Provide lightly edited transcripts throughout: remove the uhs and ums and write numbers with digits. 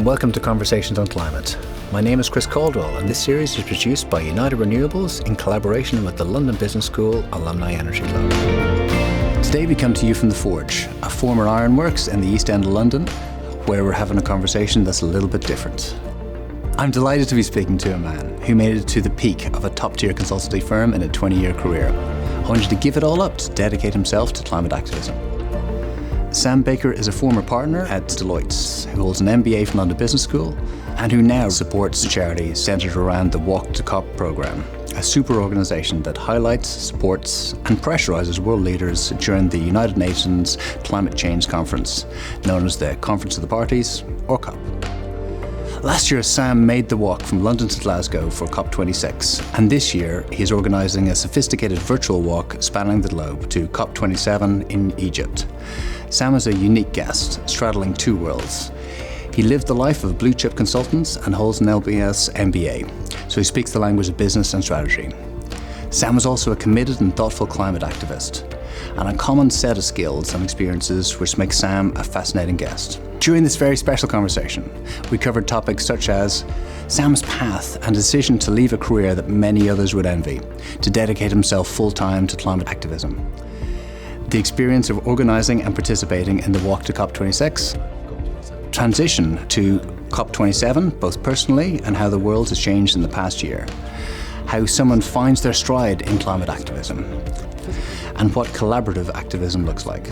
and welcome to Conversations on Climate. My name is Chris Caldwell, and this series is produced by United Renewables in collaboration with the London Business School Alumni Energy Club. Today we come to you from The Forge, a former ironworks in the East End of London, where we're having a conversation that's a little bit different. I'm delighted to be speaking to a man who made it to the peak of a top-tier consultancy firm in a 20-year career, only to give it all up to dedicate himself to climate activism. Sam Baker is a former partner at Deloitte, who holds an MBA from London Business School, and who now supports charities centred around the Walk to COP programme, a super organisation that highlights, supports and pressurises world leaders during the United Nations Climate Change Conference, known as the Conference of the Parties, or COP. Last year, Sam made the walk from London to Glasgow for COP26, and this year he's organising a sophisticated virtual walk spanning the globe to COP27 in Egypt. Sam is a unique guest, straddling two worlds. He lived the life of blue-chip consultants and holds an LBS MBA, so he speaks the language of business and strategy. Sam is also a committed and thoughtful climate activist, and a common set of skills and experiences which make Sam a fascinating guest. During this very special conversation, we covered topics such as Sam's path and decision to leave a career that many others would envy, to dedicate himself full-time to climate activism, the experience of organising and participating in the Walk to COP26, transition to COP27, both personally and how the world has changed in the past year, how someone finds their stride in climate activism, and what collaborative activism looks like.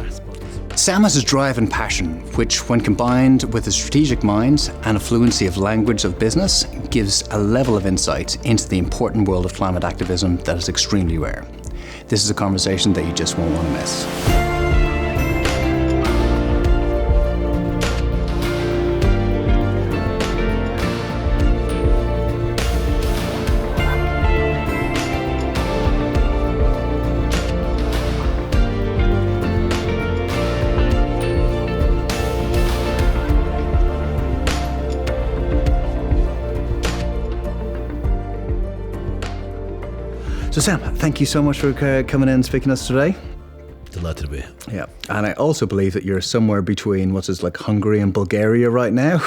Sam has a drive and passion, which, when combined with a strategic mind and a fluency of language of business, gives a level of insight into the important world of climate activism that is extremely rare. This is a conversation that you just won't want to miss. So Sam, thank you so much for coming in and speaking to us today. Delighted to be here. Yeah, and I also believe that you're somewhere between Hungary and Bulgaria right now.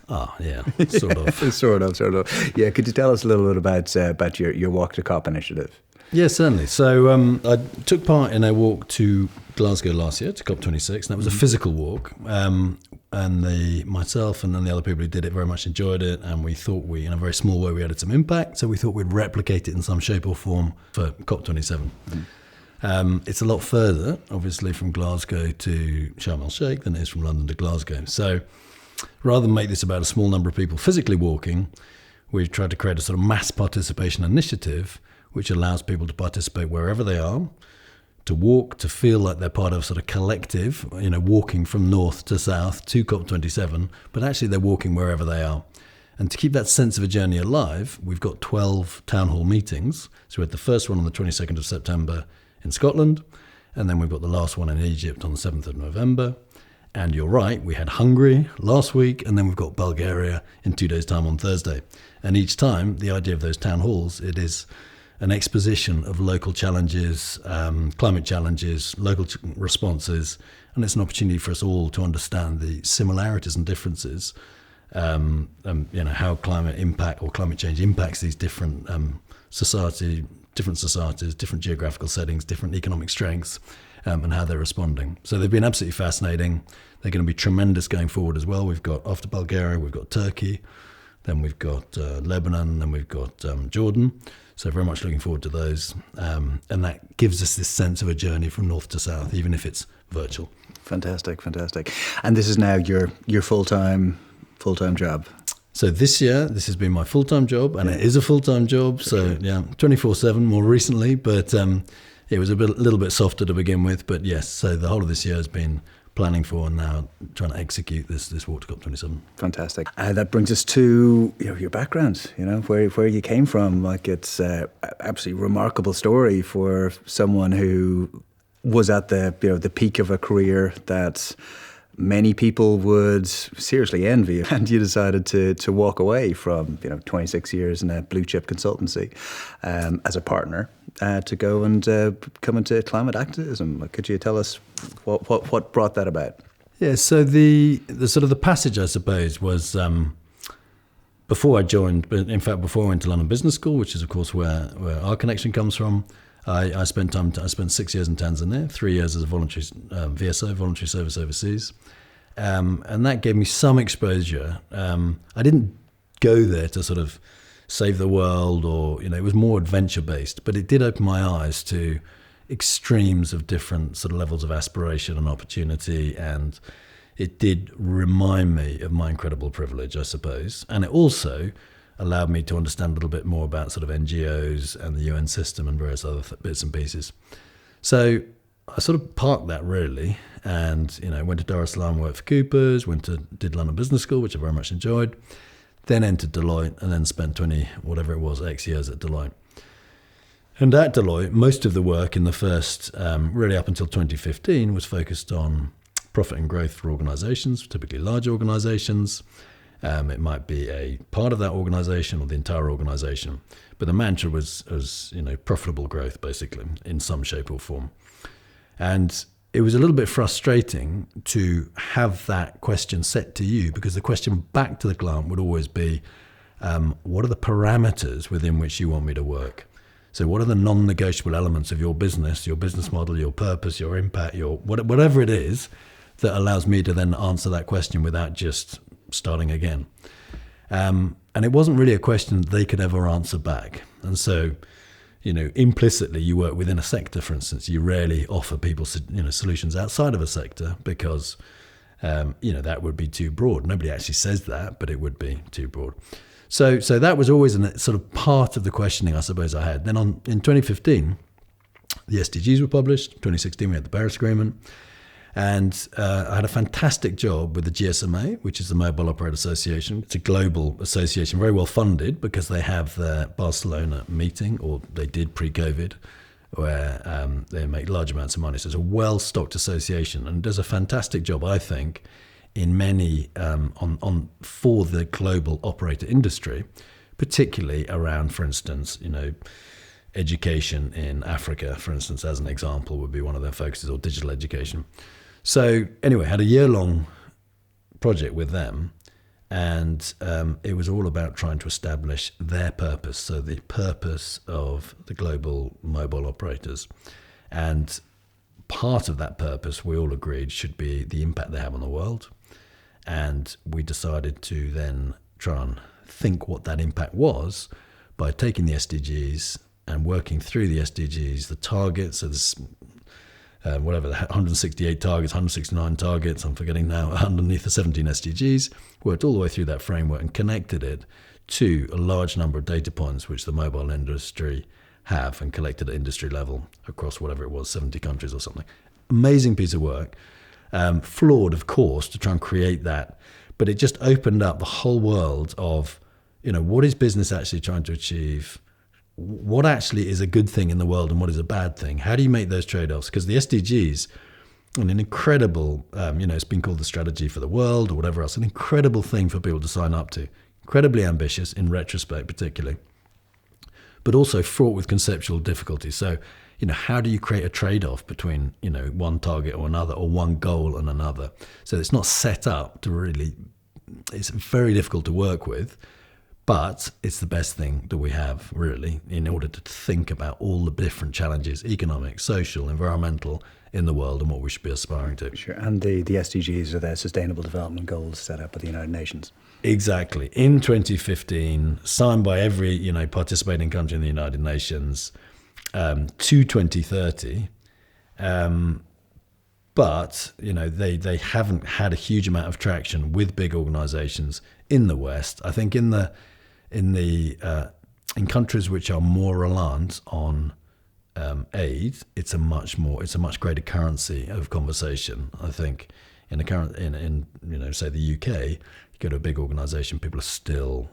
Oh, yeah, sort of. sort of. Yeah, could you tell us a little bit about your Walk to COP initiative? Yeah, certainly. So I took part in a walk to Glasgow last year, to COP26, and that was a physical walk. And myself and then the other people who did it very much enjoyed it, and we thought in a very small way, we added some impact, so we thought we'd replicate it in some shape or form for COP27. It's a lot further, obviously, from Glasgow to Sharm el-Sheikh than it is from London to Glasgow. So rather than make this about a small number of people physically walking, we've tried to create a sort of mass participation initiative which allows people to participate wherever they are, to walk, to feel like they're part of a sort of collective, walking from north to south to COP27, but actually they're walking wherever they are. And to keep that sense of a journey alive, we've got 12 town hall meetings. So we had the first one on the 22nd of September in Scotland, and then we've got the last one in Egypt on the 7th of November. And you're right, we had Hungary last week, and then we've got Bulgaria in 2 days' time on Thursday. And each time, the idea of those town halls, it is an exposition of local challenges, climate challenges, local responses, and it's an opportunity for us all to understand the similarities and differences, how climate impact or climate change impacts these different societies, different geographical settings, different economic strengths, and how they're responding. So they've been absolutely fascinating. They're going to be tremendous going forward as well. We've got, after Bulgaria, we've got Turkey, then we've got Lebanon, then we've got Jordan. So very much looking forward to those. And that gives us this sense of a journey from north to south, even if it's virtual. Fantastic. And this is now your full-time job? So this year, this has been my full-time job, and it is a full-time job. So 24/7 more recently, but it was a little bit softer to begin with. But yes, so the whole of this year has been planning for and now trying to execute this walk to COP27. Fantastic. That brings us to your background, where you came from. It's an absolutely remarkable story for someone who was at the peak of a career that many people would seriously envy, and you decided to walk away from 26 years in a blue chip consultancy as a partner to go and come into climate activism. Could you tell us what brought that about? Yeah, so the sort of the passage, I suppose, was before I joined, but in fact before I went to London Business School, which is of course where our connection comes from. I spent 6 years in Tanzania, 3 years as a voluntary VSO, voluntary service overseas, and that gave me some exposure. I didn't go there to sort of save the world, or it was more adventure based, but it did open my eyes to extremes of different sort of levels of aspiration and opportunity, and it did remind me of my incredible privilege, I suppose. And it also allowed me to understand a little bit more about sort of NGOs and the UN system and various other bits and pieces. So I sort of parked that really, and went to Dar es Salaam, worked for Coopers, did London Business School, which I very much enjoyed, then entered Deloitte, and then spent 20 whatever it was X years at Deloitte. And at Deloitte, most of the work in the first, really up until 2015, was focused on profit and growth for organizations, typically large organizations. It might be a part of that organization or the entire organization. But the mantra was profitable growth, basically, in some shape or form. And it was a little bit frustrating to have that question set to you, because the question back to the client would always be, what are the parameters within which you want me to work? So what are the non-negotiable elements of your business model, your purpose, your impact, your whatever it is that allows me to then answer that question without just starting again. And it wasn't really a question that they could ever answer back. And so, implicitly you work within a sector, for instance. You rarely offer people, solutions outside of a sector because, that would be too broad. Nobody actually says that, but it would be too broad. So that was always a sort of part of the questioning, I suppose, I had. Then in 2015, the SDGs were published. 2016, we had the Paris Agreement. And I had a fantastic job with the GSMA, which is the Mobile Operator Association. It's a global association, very well funded, because they have their Barcelona meeting, or they did pre-COVID, where they make large amounts of money. So it's a well-stocked association, and does a fantastic job, I think, in many for the global operator industry, particularly around, for instance, education in Africa, for instance, as an example, would be one of their focuses, or digital education. So anyway, had a year-long project with them, and it was all about trying to establish their purpose, so the purpose of the global mobile operators. And part of that purpose, we all agreed, should be the impact they have on the world. And we decided to then try and think what that impact was by taking the SDGs and working through the SDGs, the targets, so this, the 168 targets, 169 targets, I'm forgetting now, underneath the 17 SDGs, worked all the way through that framework and connected it to a large number of data points which the mobile industry have, and collected at industry level across whatever it was, 70 countries or something. Amazing piece of work. Flawed, of course, to try and create that, but it just opened up the whole world of, what is business actually trying to achieve? What actually is a good thing in the world and what is a bad thing? How do you make those trade-offs? Because the SDGs, an incredible, it's been called the strategy for the world or whatever else, an incredible thing for people to sign up to. Incredibly ambitious in retrospect, particularly, but also fraught with conceptual difficulties. So, how do you create a trade-off between, one target or another, or one goal and another? So it's not set up to really, it's very difficult to work with, but it's the best thing that we have, really, in order to think about all the different challenges, economic, social, environmental, in the world, and what we should be aspiring to. Sure, and the SDGs are their Sustainable Development Goals set up by the United Nations. Exactly. In 2015, signed by every, participating country in the United Nations, to 2030, but they haven't had a huge amount of traction with big organisations in the West. I think in countries which are more reliant on aid, it's a much greater currency of conversation. I think in say the UK, you go to a big organisation, people are still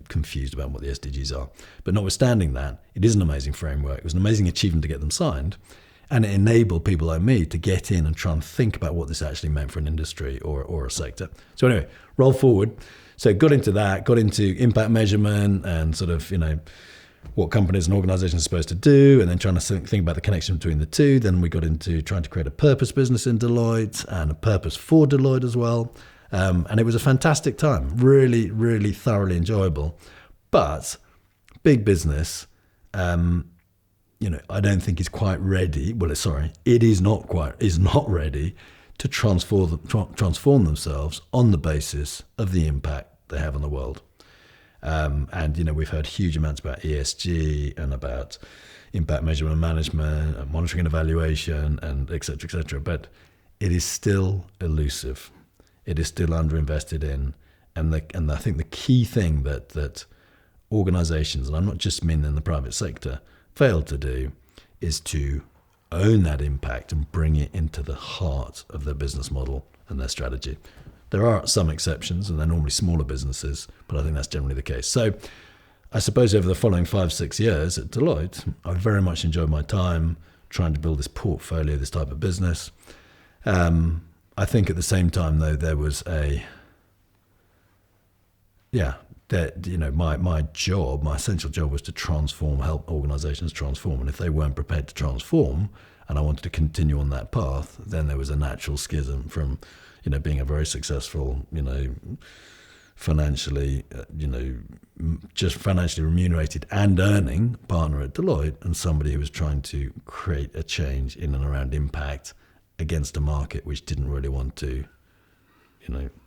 confused about what the SDGs are. But notwithstanding that, it is an amazing framework. It was an amazing achievement to get them signed, and it enabled people like me to get in and try and think about what this actually meant for an industry or a sector. So anyway, roll forward. So got into impact measurement and sort of, what companies and organizations are supposed to do, and then trying to think about the connection between the two. Then we got into trying to create a purpose business in Deloitte and a purpose for Deloitte as well. And it was a fantastic time, really, really thoroughly enjoyable. But big business, I don't think is quite ready. Well, it is not ready to transform themselves on the basis of the impact they have on the world. And we've heard huge amounts about ESG and about impact measurement and management and monitoring and evaluation and et cetera, but it is still elusive. It is still underinvested in. And I think the key thing that organizations, and I'm not just meaning in the private sector, fail to do is to own that impact and bring it into the heart of their business model and their strategy. There are some exceptions, and they're normally smaller businesses, but I think that's generally the case. So I suppose over the following 5-6 years at Deloitte, I very much enjoyed my time trying to build this portfolio, this type of business. I think at the same time, though, there was my essential job was to help organizations transform. And if they weren't prepared to transform, and I wanted to continue on that path, then there was a natural schism from being a very successful, financially, just financially remunerated and earning partner at Deloitte, and somebody who was trying to create a change in and around impact against a market which didn't really want to,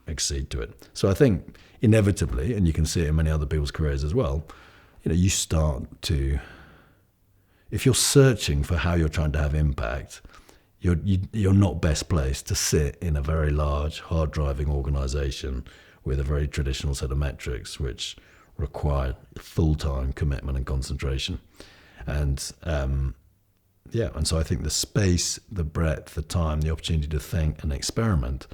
accede to it. So I think inevitably, and you can see it in many other people's careers as well, you start to, if you're searching for how you're trying to have impact, you're not best placed to sit in a very large, hard-driving organization with a very traditional set of metrics which require full-time commitment and concentration. And so I think the space, the breadth, the time, the opportunity to think and experiment,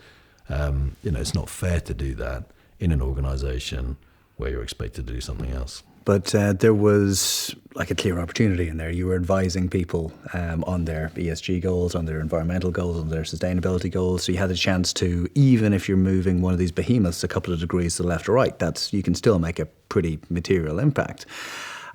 it's not fair to do that in an organization where you're expected to do something else. But there was like a clear opportunity in there. You were advising people on their ESG goals, on their environmental goals, on their sustainability goals. So you had a chance to, even if you're moving one of these behemoths a couple of degrees to the left or right, you can still make a pretty material impact.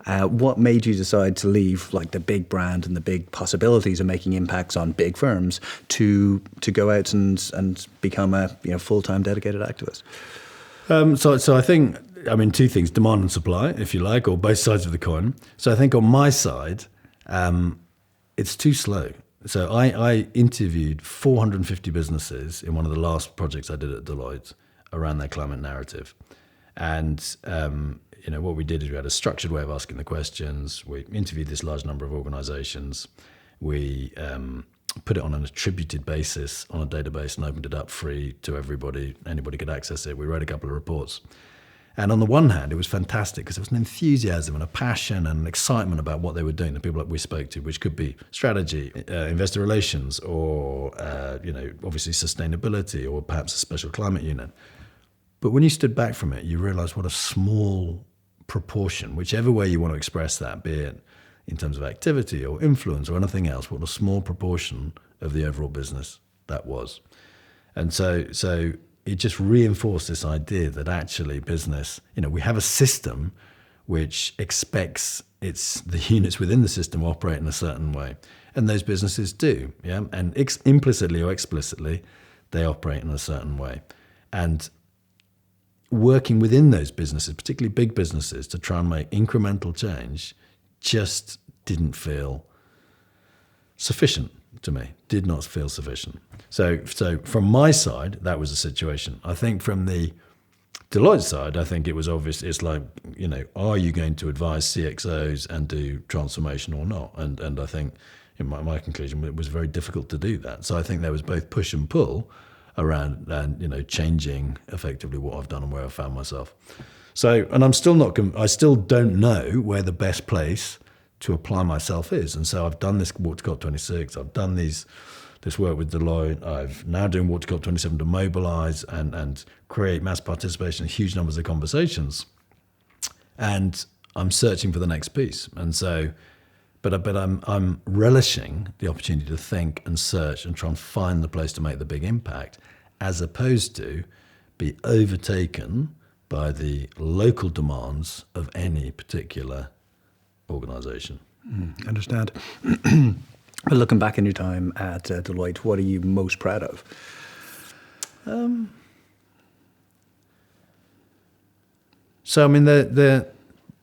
What made you decide to leave like the big brand and the big possibilities of making impacts on big firms to go out and become a full-time dedicated activist? So I think, two things, demand and supply, if you like, or both sides of the coin. So I think on my side, it's too slow. So I interviewed 450 businesses in one of the last projects I did at Deloitte around their climate narrative. And, what we did is we had a structured way of asking the questions. We interviewed this large number of organizations. We put it on an attributed basis on a database and opened it up free to everybody. Anybody could access it. We wrote a couple of reports. And on the one hand, it was fantastic because there was an enthusiasm and a passion and an excitement about what they were doing, the people that we spoke to, which could be strategy, investor relations, or, obviously sustainability, or perhaps a special climate unit. But when you stood back from it, you realize what a small proportion, whichever way you want to express that, be it in terms of activity or influence or anything else, what a small proportion of the overall business that was. And so it just reinforced this idea that actually business, we have a system which expects the units within the system operate in a certain way. And those businesses do, yeah? And implicitly or explicitly, they operate in a certain way. And working within those businesses, particularly big businesses, to try and make incremental change just didn't feel sufficient to me, did not feel sufficient. So from my side, that was the situation. I think from the Deloitte side, I think it was obvious. It's like, are you going to advise CXOs and do transformation or not? And I think in my conclusion, it was very difficult to do that. So I think there was both push and pull around and changing effectively what I've done and where I found myself. So, and I still don't know where the best place to apply myself is. And so I've done this Walk to COP26. I've done this work with Deloitte. I've now doing Walk to COP27 to mobilize and create mass participation in huge numbers of conversations. And I'm searching for the next piece. And so, but I'm relishing the opportunity to think and search and try and find the place to make the big impact, as opposed to be overtaken by the local demands of any particular organisation. Understand. But looking back in your time at Deloitte, what are you most proud of? So, I mean, the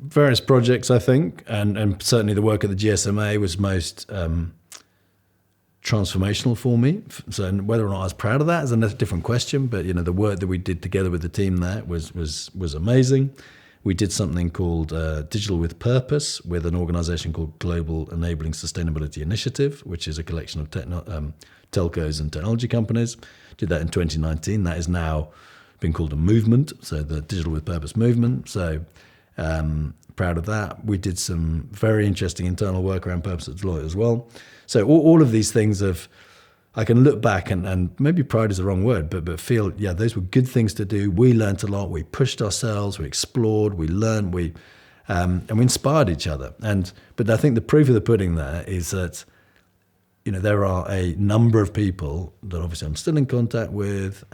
various projects, I think, and certainly the work at the GSMA was most transformational for me. So whether or not I was proud of that is a different question, but, you know, the work that we did together with the team there was amazing. We did something called Digital with Purpose with an organisation called Global Enabling Sustainability Initiative, which is a collection of telcos and technology companies. Did that in 2019. That is now been called a movement, so the Digital with Purpose movement. So proud of that. We did some very interesting internal work around purpose at Deloitte as well. So all of these things I can look back and maybe pride is the wrong word, but feel, yeah, those were good things to do. We learned a lot. We pushed ourselves. We explored. We learned. And we inspired each other. But I think the proof of the pudding there is that, you know, there are a number of people that obviously I'm still in contact with,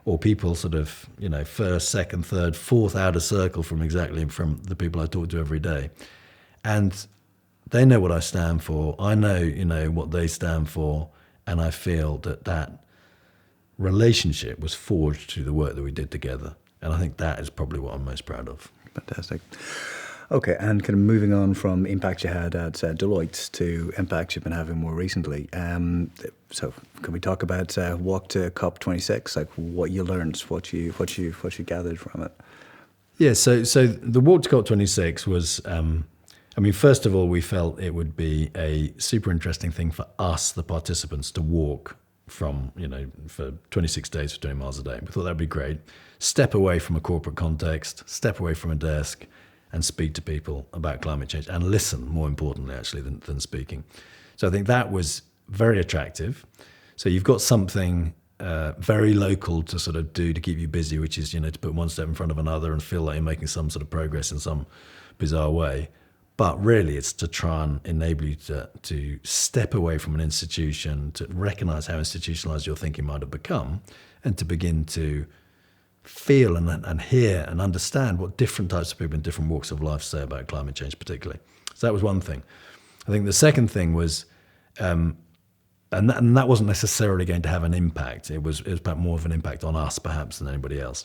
or people sort of, you know, first, second, third, fourth outer circle from the people I talk to every day. And they know what I stand for. I know, you know, what they stand for. And I feel that relationship was forged through the work that we did together. And I think that is probably what I'm most proud of. Fantastic. Okay, and kind of moving on from impact you had at Deloitte to impact you've been having more recently. So can we talk about Walk to COP26, like what you learned, what you gathered from it? Yeah, so the Walk to COP26 was, I mean, first of all, we felt it would be a super interesting thing for us, the participants, to walk from, you know, for 26 days for 20 miles a day. We thought that'd be great. Step away from a corporate context, step away from a desk, and speak to people about climate change and listen, more importantly, actually, than speaking. So I think that was very attractive. So you've got something very local to sort of do to keep you busy, which is, you know, to put one step in front of another and feel like you're making some sort of progress in some bizarre way. But really, it's to try and enable you to step away from an institution, to recognize how institutionalized your thinking might have become, and to begin to feel and hear and understand what different types of people in different walks of life say about climate change particularly. So that was one thing. I think the second thing was, and that wasn't necessarily going to have an impact. It was more of an impact on us perhaps than anybody else.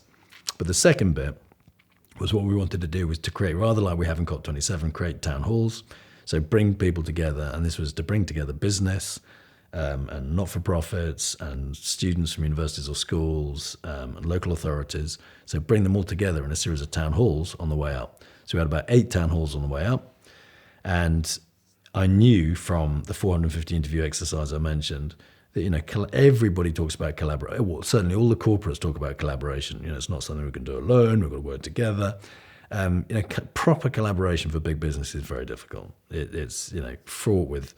But the second bit was what we wanted to do was to create, rather like we have in COP27, create town halls. So bring people together, and this was to bring together business, and not-for-profits and students from universities or schools, and local authorities. So bring them all together in a series of town halls on the way up. So we had about 8 town halls on the way up. And I knew from the 450 interview exercise I mentioned that, you know, everybody talks about collaboration. Well, certainly all the corporates talk about collaboration. You know, it's not something we can do alone. We've got to work together. You know, proper collaboration for big business is very difficult. It's, you know, fraught with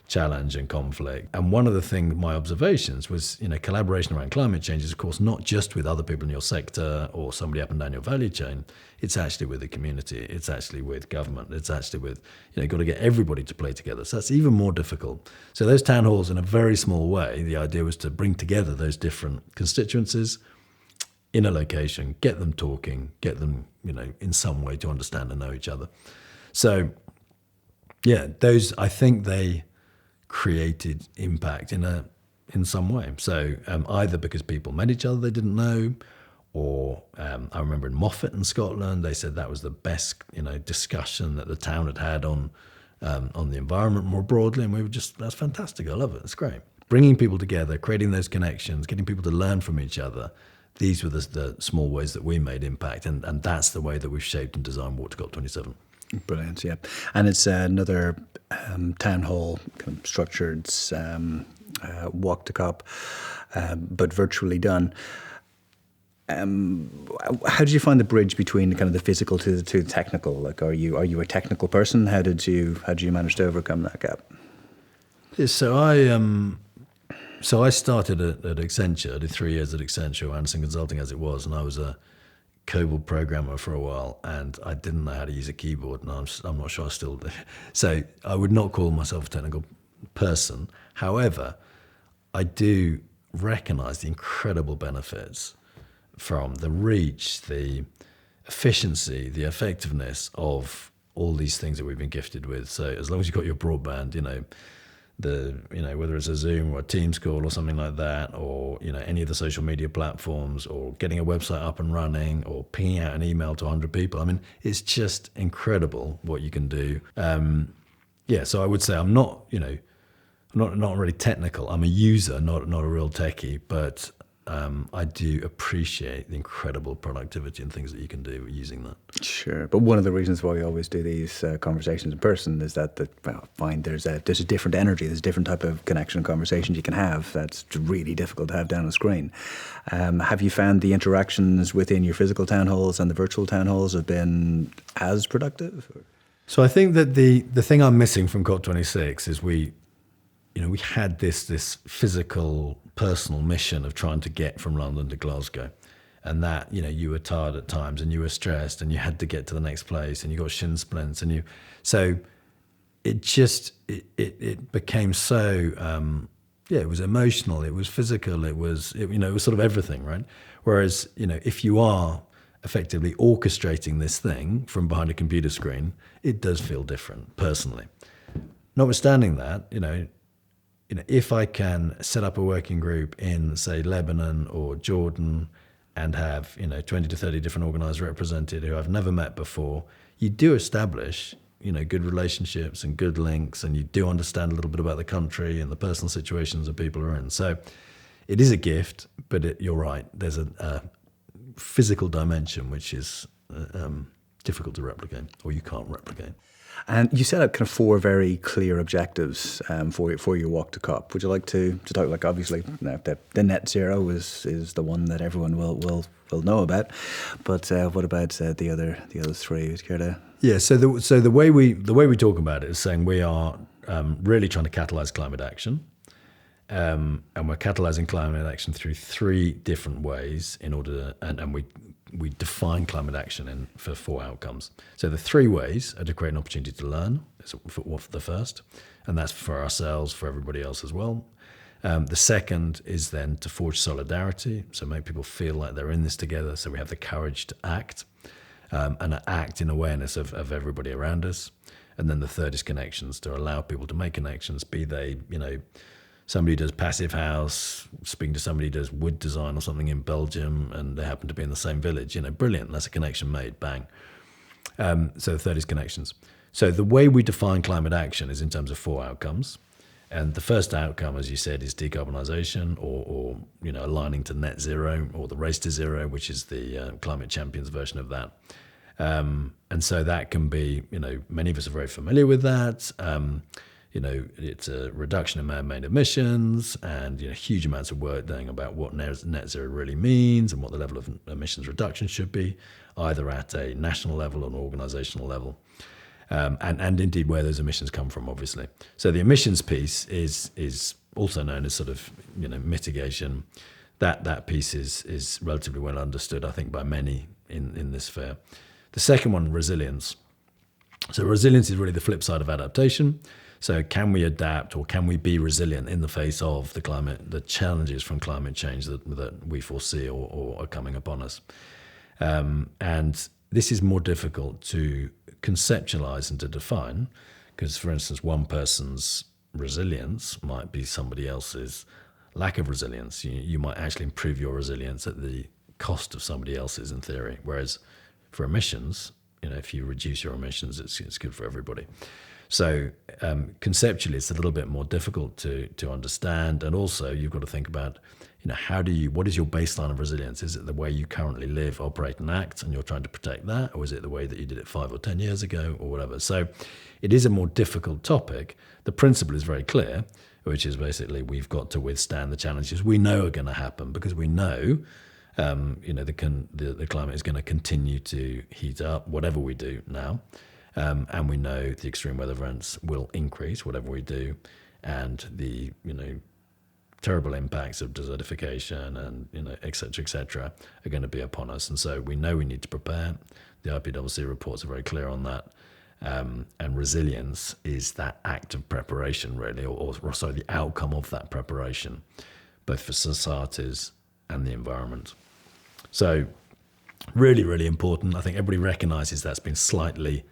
challenge and conflict. And one of the things, my observations was, you know, collaboration around climate change is, of course, not just with other people in your sector or somebody up and down your value chain. It's actually with the community. It's actually with government. It's actually with, you know, you've got to get everybody to play together. So that's even more difficult. So those town halls, in a very small way, the idea was to bring together those different constituencies in a location, get them talking, get them, you know, in some way to understand and know each other. So, yeah, those, I think they created impact in some way. So either because people met each other they didn't know, or I remember in Moffat in Scotland, they said that was the best, you know, discussion that the town had on the environment more broadly, and we were just, that's fantastic. I love it. It's great. Bringing people together, creating those connections, getting people to learn from each other. These were the small ways that we made impact, and that's the way that we've shaped and designed Walk to COP27. Brilliant, yeah. And it's another town hall kind of structured walk to COP, but virtually done. How did you find the bridge between kind of the physical to the technical? Like, are you a technical person? How did you manage to overcome that gap? Yeah, so I started at Accenture. I did 3 years at Accenture, Anderson Consulting as it was, and I was a COBOL programmer for a while, and I didn't know how to use a keyboard, and I'm not sure I still do. So I would not call myself a technical person. However, I do recognize the incredible benefits from the reach, the efficiency, the effectiveness of all these things that we've been gifted with. So as long as you've got your broadband, whether it's a Zoom or a Teams call or something like that, or any of the social media platforms, or getting a website up and running, or pinging out an email to 100 people. I mean, it's just incredible what you can do. So I would say I'm not really technical. I'm a user, not a real techie, but I do appreciate the incredible productivity and things that you can do using that. Sure, but one of the reasons why we always do these conversations in person is that I find there's a different energy, there's a different type of connection and conversations you can have that's really difficult to have down on a screen. Have you found the interactions within your physical town halls and the virtual town halls have been as productive? So I think that the thing I'm missing from COP26 is we had this physical, personal mission of trying to get from London to Glasgow, and that you were tired at times and you were stressed and you had to get to the next place and you got shin splints so it became so it was emotional, it was physical, it was sort of everything, right? Whereas if you are effectively orchestrating this thing from behind a computer screen, it does feel different personally. Notwithstanding that, if I can set up a working group in, say, Lebanon or Jordan and have 20 to 30 different organisers represented who I've never met before, you do establish good relationships and good links, and you do understand a little bit about the country and the personal situations that people are in. So it is a gift, but you're right, there's a physical dimension which is difficult to replicate, or you can't replicate. And you set out kind of 4 very clear objectives for your walk to COP. Would you like to talk? Like, obviously, the net zero is the one that everyone will know about. But what about the other 3? Would you care to? Yeah. So the way we talk about it is saying we are really trying to catalyse climate action, and we're catalysing climate action through 3 different ways in order, and we define climate action for 4 outcomes. So the 3 ways are to create an opportunity to learn, for the first, and that's for ourselves, for everybody else as well. The second is then to forge solidarity, so make people feel like they're in this together, so we have the courage to act, and act in awareness of everybody around us. And then the third is connections, to allow people to make connections, be they, somebody does passive house, speaking to somebody who does wood design or something in Belgium, and they happen to be in the same village. Brilliant. That's a connection made. Bang. So the third is connections. So the way we define climate action is in terms of 4 outcomes. And the first outcome, as you said, is decarbonisation, or aligning to net zero, or the race to zero, which is the climate champions version of that. And so that can be, many of us are very familiar with that. It's a reduction in man-made emissions, and huge amounts of work done about what net zero really means and what the level of emissions reduction should be, either at a national level or an organisational level, and indeed where those emissions come from, obviously. So the emissions piece is also known as sort of mitigation. That piece is relatively well understood, I think, by many in this sphere. The second one, resilience. So resilience is really the flip side of adaptation. So can we adapt, or can we be resilient in the face of the challenges from climate change that we foresee or are coming upon us? And this is more difficult to conceptualize and to define, because, for instance, one person's resilience might be somebody else's lack of resilience. You might actually improve your resilience at the cost of somebody else's, in theory. Whereas for emissions, if you reduce your emissions, it's good for everybody. So conceptually, it's a little bit more difficult to understand, and also you've got to think about, what is your baseline of resilience? Is it the way you currently live, operate, and act, and you're trying to protect that, or is it the way that you did it 5 or 10 years ago, or whatever? So it is a more difficult topic. The principle is very clear, which is basically we've got to withstand the challenges we know are going to happen, because we know, the climate is going to continue to heat up, whatever we do now. And we know the extreme weather events will increase, whatever we do, and the terrible impacts of desertification and et cetera, are going to be upon us. And so we know we need to prepare. The IPCC reports are very clear on that. And resilience is that act of preparation, really, or the outcome of that preparation, both for societies and the environment. So really, really important. I think everybody recognises that's been slightly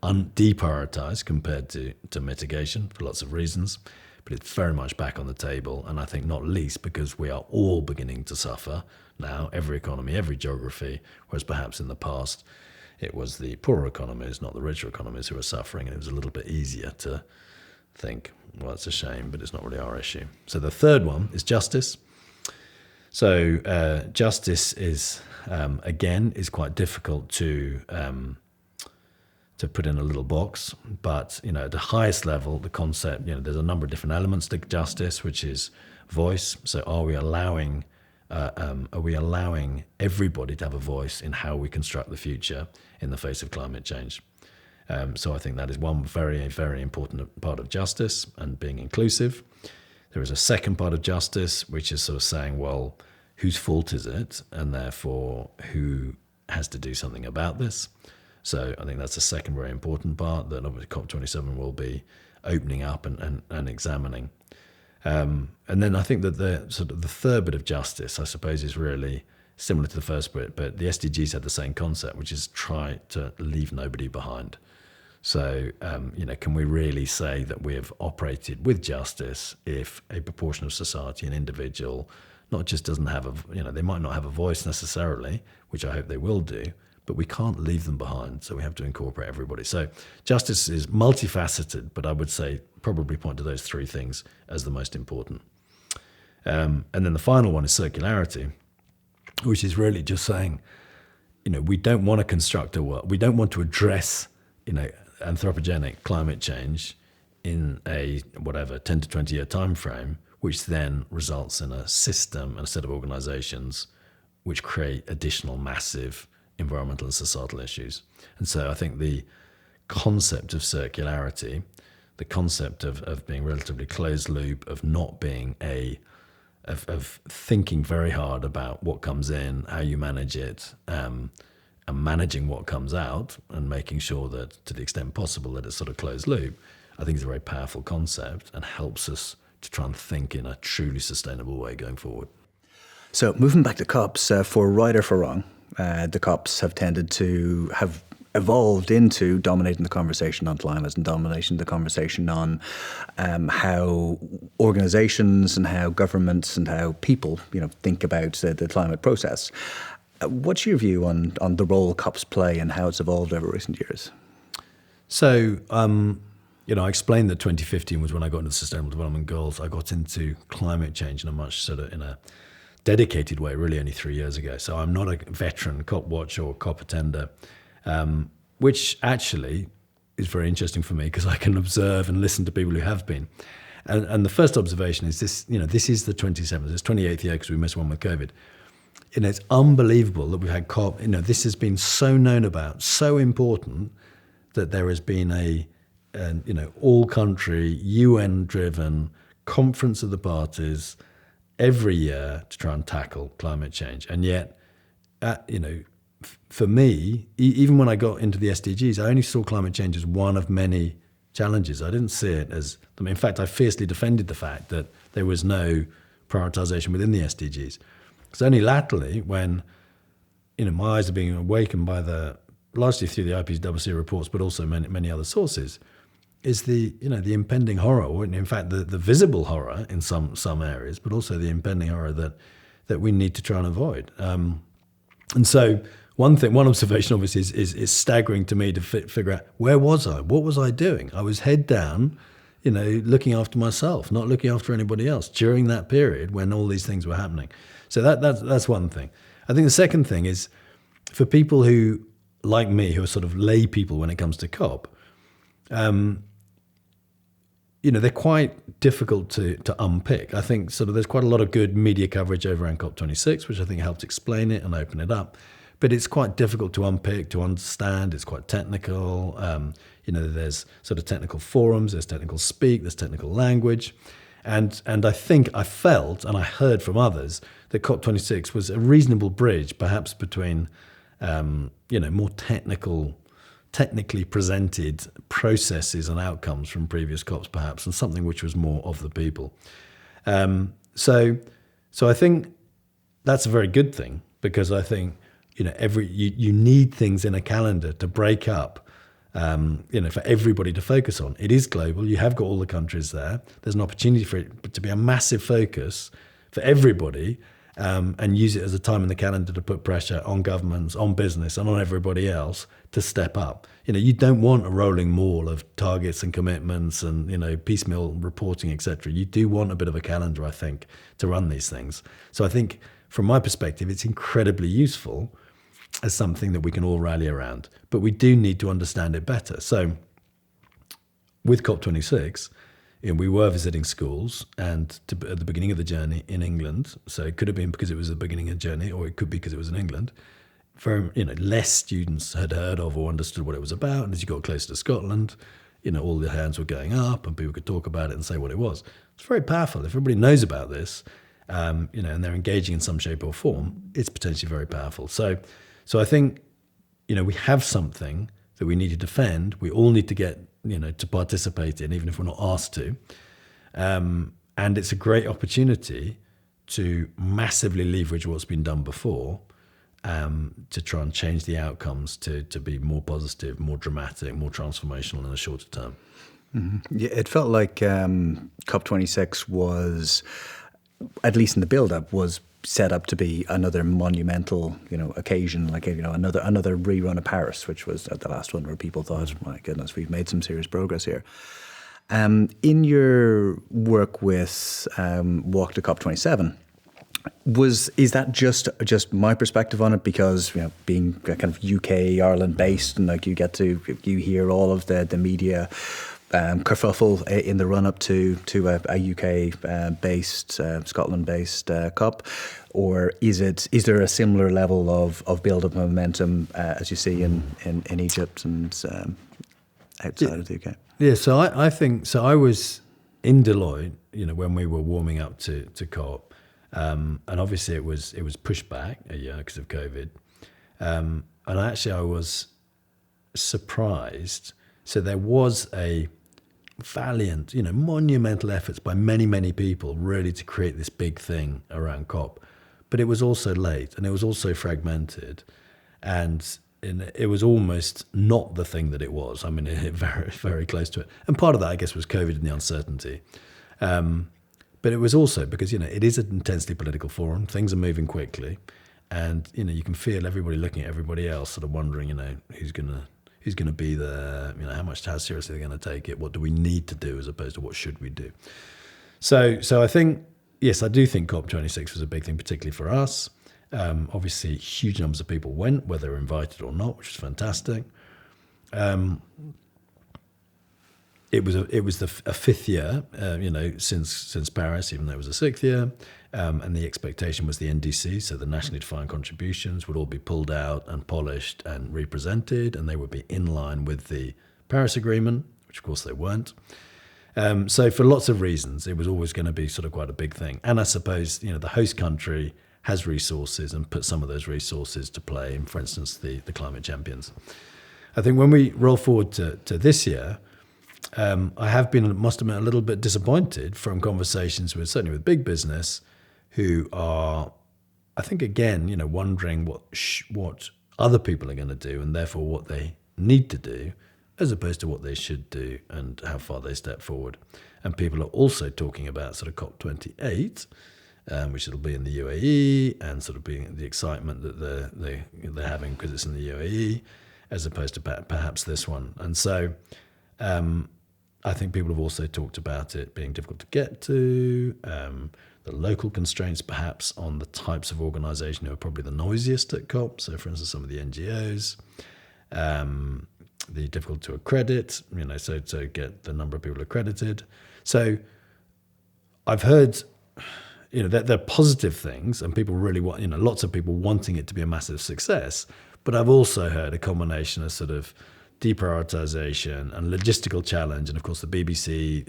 deprioritized compared to mitigation for lots of reasons, but it's very much back on the table. And I think not least because we are all beginning to suffer now, every economy, every geography, whereas perhaps in the past it was the poorer economies, not the richer economies, who were suffering, and it was a little bit easier to think, well, it's a shame, but it's not really our issue. So the third one is justice. So justice is, again, is quite difficult to put in a little box, but at the highest level, the concept, there's a number of different elements to justice, which is voice. So are we allowing everybody to have a voice in how we construct the future in the face of climate change? So I think that is one very, very important part of justice, and being inclusive. There is a second part of justice, which is sort of saying, well, whose fault is it? And therefore, who has to do something about this? So I think that's the second very important part that obviously COP27 will be opening up and examining. And then I think that the third bit of justice, I suppose, is really similar to the first bit, but the SDGs had the same concept, which is try to leave nobody behind. So, can we really say that we have operated with justice if a proportion of society, an individual, not just doesn't have they might not have a voice necessarily, which I hope they will do, but we can't leave them behind. So we have to incorporate everybody. So justice is multifaceted, but I would say probably point to those three things as the most important. And then the final one is circularity, which is really just saying, we don't want to construct a world, we don't want to address, anthropogenic climate change in a 10 to 20 year time frame, which then results in a system and a set of organizations which create additional massive environmental and societal issues. And so I think the concept of circularity, the concept of being relatively closed loop, of not being of thinking very hard about what comes in, how you manage it, and managing what comes out, and making sure that to the extent possible that it's sort of closed loop, I think is a very powerful concept and helps us to try and think in a truly sustainable way going forward. So moving back to COPs, for right or for wrong, the COPs have tended to have evolved into dominating the conversation on climate and dominating the conversation on how organizations and how governments and how people, think about the climate process. What's your view on the role COPs play and how it's evolved over recent years? So, I explained that 2015 was when I got into the Sustainable Development Goals. I got into climate change in a dedicated way, really only 3 years ago. So I'm not a veteran COP watcher or COP attender, which actually is very interesting for me because I can observe and listen to people who have been. And the first observation is this, this is the 27th, it's 28th year because we missed one with COVID. It's unbelievable that we've had COP, this has been so known about, so important that there has been an all country, UN driven conference of the parties every year to try and tackle climate change. And yet, for me, even when I got into the SDGs, I only saw climate change as one of many challenges. I didn't see it as, in fact, I fiercely defended the fact that there was no prioritization within the SDGs. It's only latterly when, my eyes are being awakened by largely through the IPCC reports, but also many other sources, is the impending horror, or in fact the visible horror in some areas, but also the impending horror that we need to try and avoid. And so one observation obviously is staggering to me to figure out, where was I? What was I doing? I was head down, looking after myself, not looking after anybody else during that period when all these things were happening. So that's one thing. I think the second thing is for people who, like me, who are sort of lay people when it comes to COP, they're quite difficult to unpick. I think sort of there's quite a lot of good media coverage over around COP26, which I think helped explain it and open it up. But it's quite difficult to unpick, to understand. It's quite technical. There's sort of technical forums, there's technical speak, there's technical language. And I think I felt, and I heard from others, that COP26 was a reasonable bridge, perhaps between, more technically presented processes and outcomes from previous COPs, perhaps, and something which was more of the people. So I think that's a very good thing, because I think you need things in a calendar to break up for everybody to focus on. It is global. You have got all the countries there. There's an opportunity for it to be a massive focus for everybody, and use it as a time in the calendar to put pressure on governments, on business, and on everybody else to step up. You don't want a rolling maul of targets and commitments and, piecemeal reporting, etc. You do want a bit of a calendar, I think, to run these things. So I think from my perspective, it's incredibly useful as something that we can all rally around. But we do need to understand it better. So with COP26, we were visiting schools and at the beginning of the journey in England. So it could have been because it was the beginning of the journey, or it could be because it was in England. Less students had heard of or understood what it was about. And as you got closer to Scotland, all the hands were going up and people could talk about it and say what it was. It's very powerful. If everybody knows about this, and they're engaging in some shape or form, it's potentially very powerful. So I think, we have something that we need to defend. We all need to get, to participate in, even if we're not asked to. And it's a great opportunity to massively leverage what's been done before, to try and change the outcomes to be more positive, more dramatic, more transformational in a shorter term. Mm-hmm. Yeah, it felt like COP26 was, at least in the build-up, was set up to be another monumental, occasion, like another rerun of Paris, which was the last one where people thought, my goodness, we've made some serious progress here. In your work with Walk to COP27, is that just my perspective on it? Because being kind of UK, Ireland based, and like you hear all of the media kerfuffle in the run up to a UK based Scotland based COP, or is there a similar level of build up momentum as you see in Egypt and outside of the UK? Yeah, so I think so. I was in Deloitte, when we were warming up to COP, and obviously it was pushed back a year because of COVID, and I was surprised. So there was a valiant, monumental efforts by many, many people really to create this big thing around COP. But it was also late and it was also fragmented, and it was almost not the thing that it was. I mean, it hit very, very close to it. And part of that, I guess, was COVID and the uncertainty. But it was also because, it is an intensely political forum. Things are moving quickly. And, you can feel everybody looking at everybody else sort of wondering, who's going to be there, how seriously they're going to take it, what do we need to do as opposed to what should we do. So I think, yes, I do think COP26 was a big thing, particularly for us. Obviously, huge numbers of people went, whether they were invited or not, which was fantastic. It was a fifth year, since Paris, even though it was a sixth year. And the expectation was the NDC, so the nationally defined contributions, would all be pulled out and polished and represented, and they would be in line with the Paris Agreement, which of course they weren't. So for lots of reasons, it was always going to be sort of quite a big thing. And I suppose, the host country has resources and put some of those resources to play in, for instance, the climate champions. I think when we roll forward to this year, I must admit, a little bit disappointed from conversations certainly with big business, who are, I think, again, wondering what other people are going to do and therefore what they need to do, as opposed to what they should do and how far they step forward. And people are also talking about sort of COP28, which it'll be in the UAE, and sort of being the excitement that they're having because it's in the UAE, as opposed to perhaps this one. And so I think people have also talked about it being difficult to get to, the local constraints perhaps on the types of organisation who are probably the noisiest at COP. So, for instance, some of the NGOs, the difficult to accredit, so to get the number of people accredited. So I've heard, that they're positive things, and people really want, lots of people wanting it to be a massive success. But I've also heard a combination of sort of deprioritization and logistical challenge, and of course the BBC,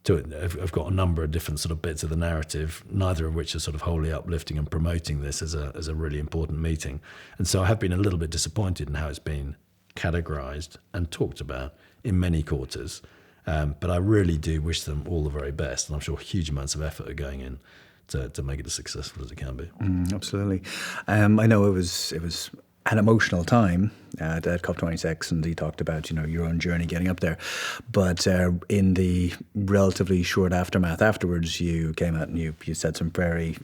have got a number of different sort of bits of the narrative, neither of which are sort of wholly uplifting and promoting this as a really important meeting. And so I have been a little bit disappointed in how it's been categorized and talked about in many quarters. But I really do wish them all the very best, and I'm sure huge amounts of effort are going in to make it as successful as it can be. Absolutely. I know it was an emotional time at COP26, and you talked about your own journey getting up there. But in the relatively short aftermath afterwards, you came out and you said some very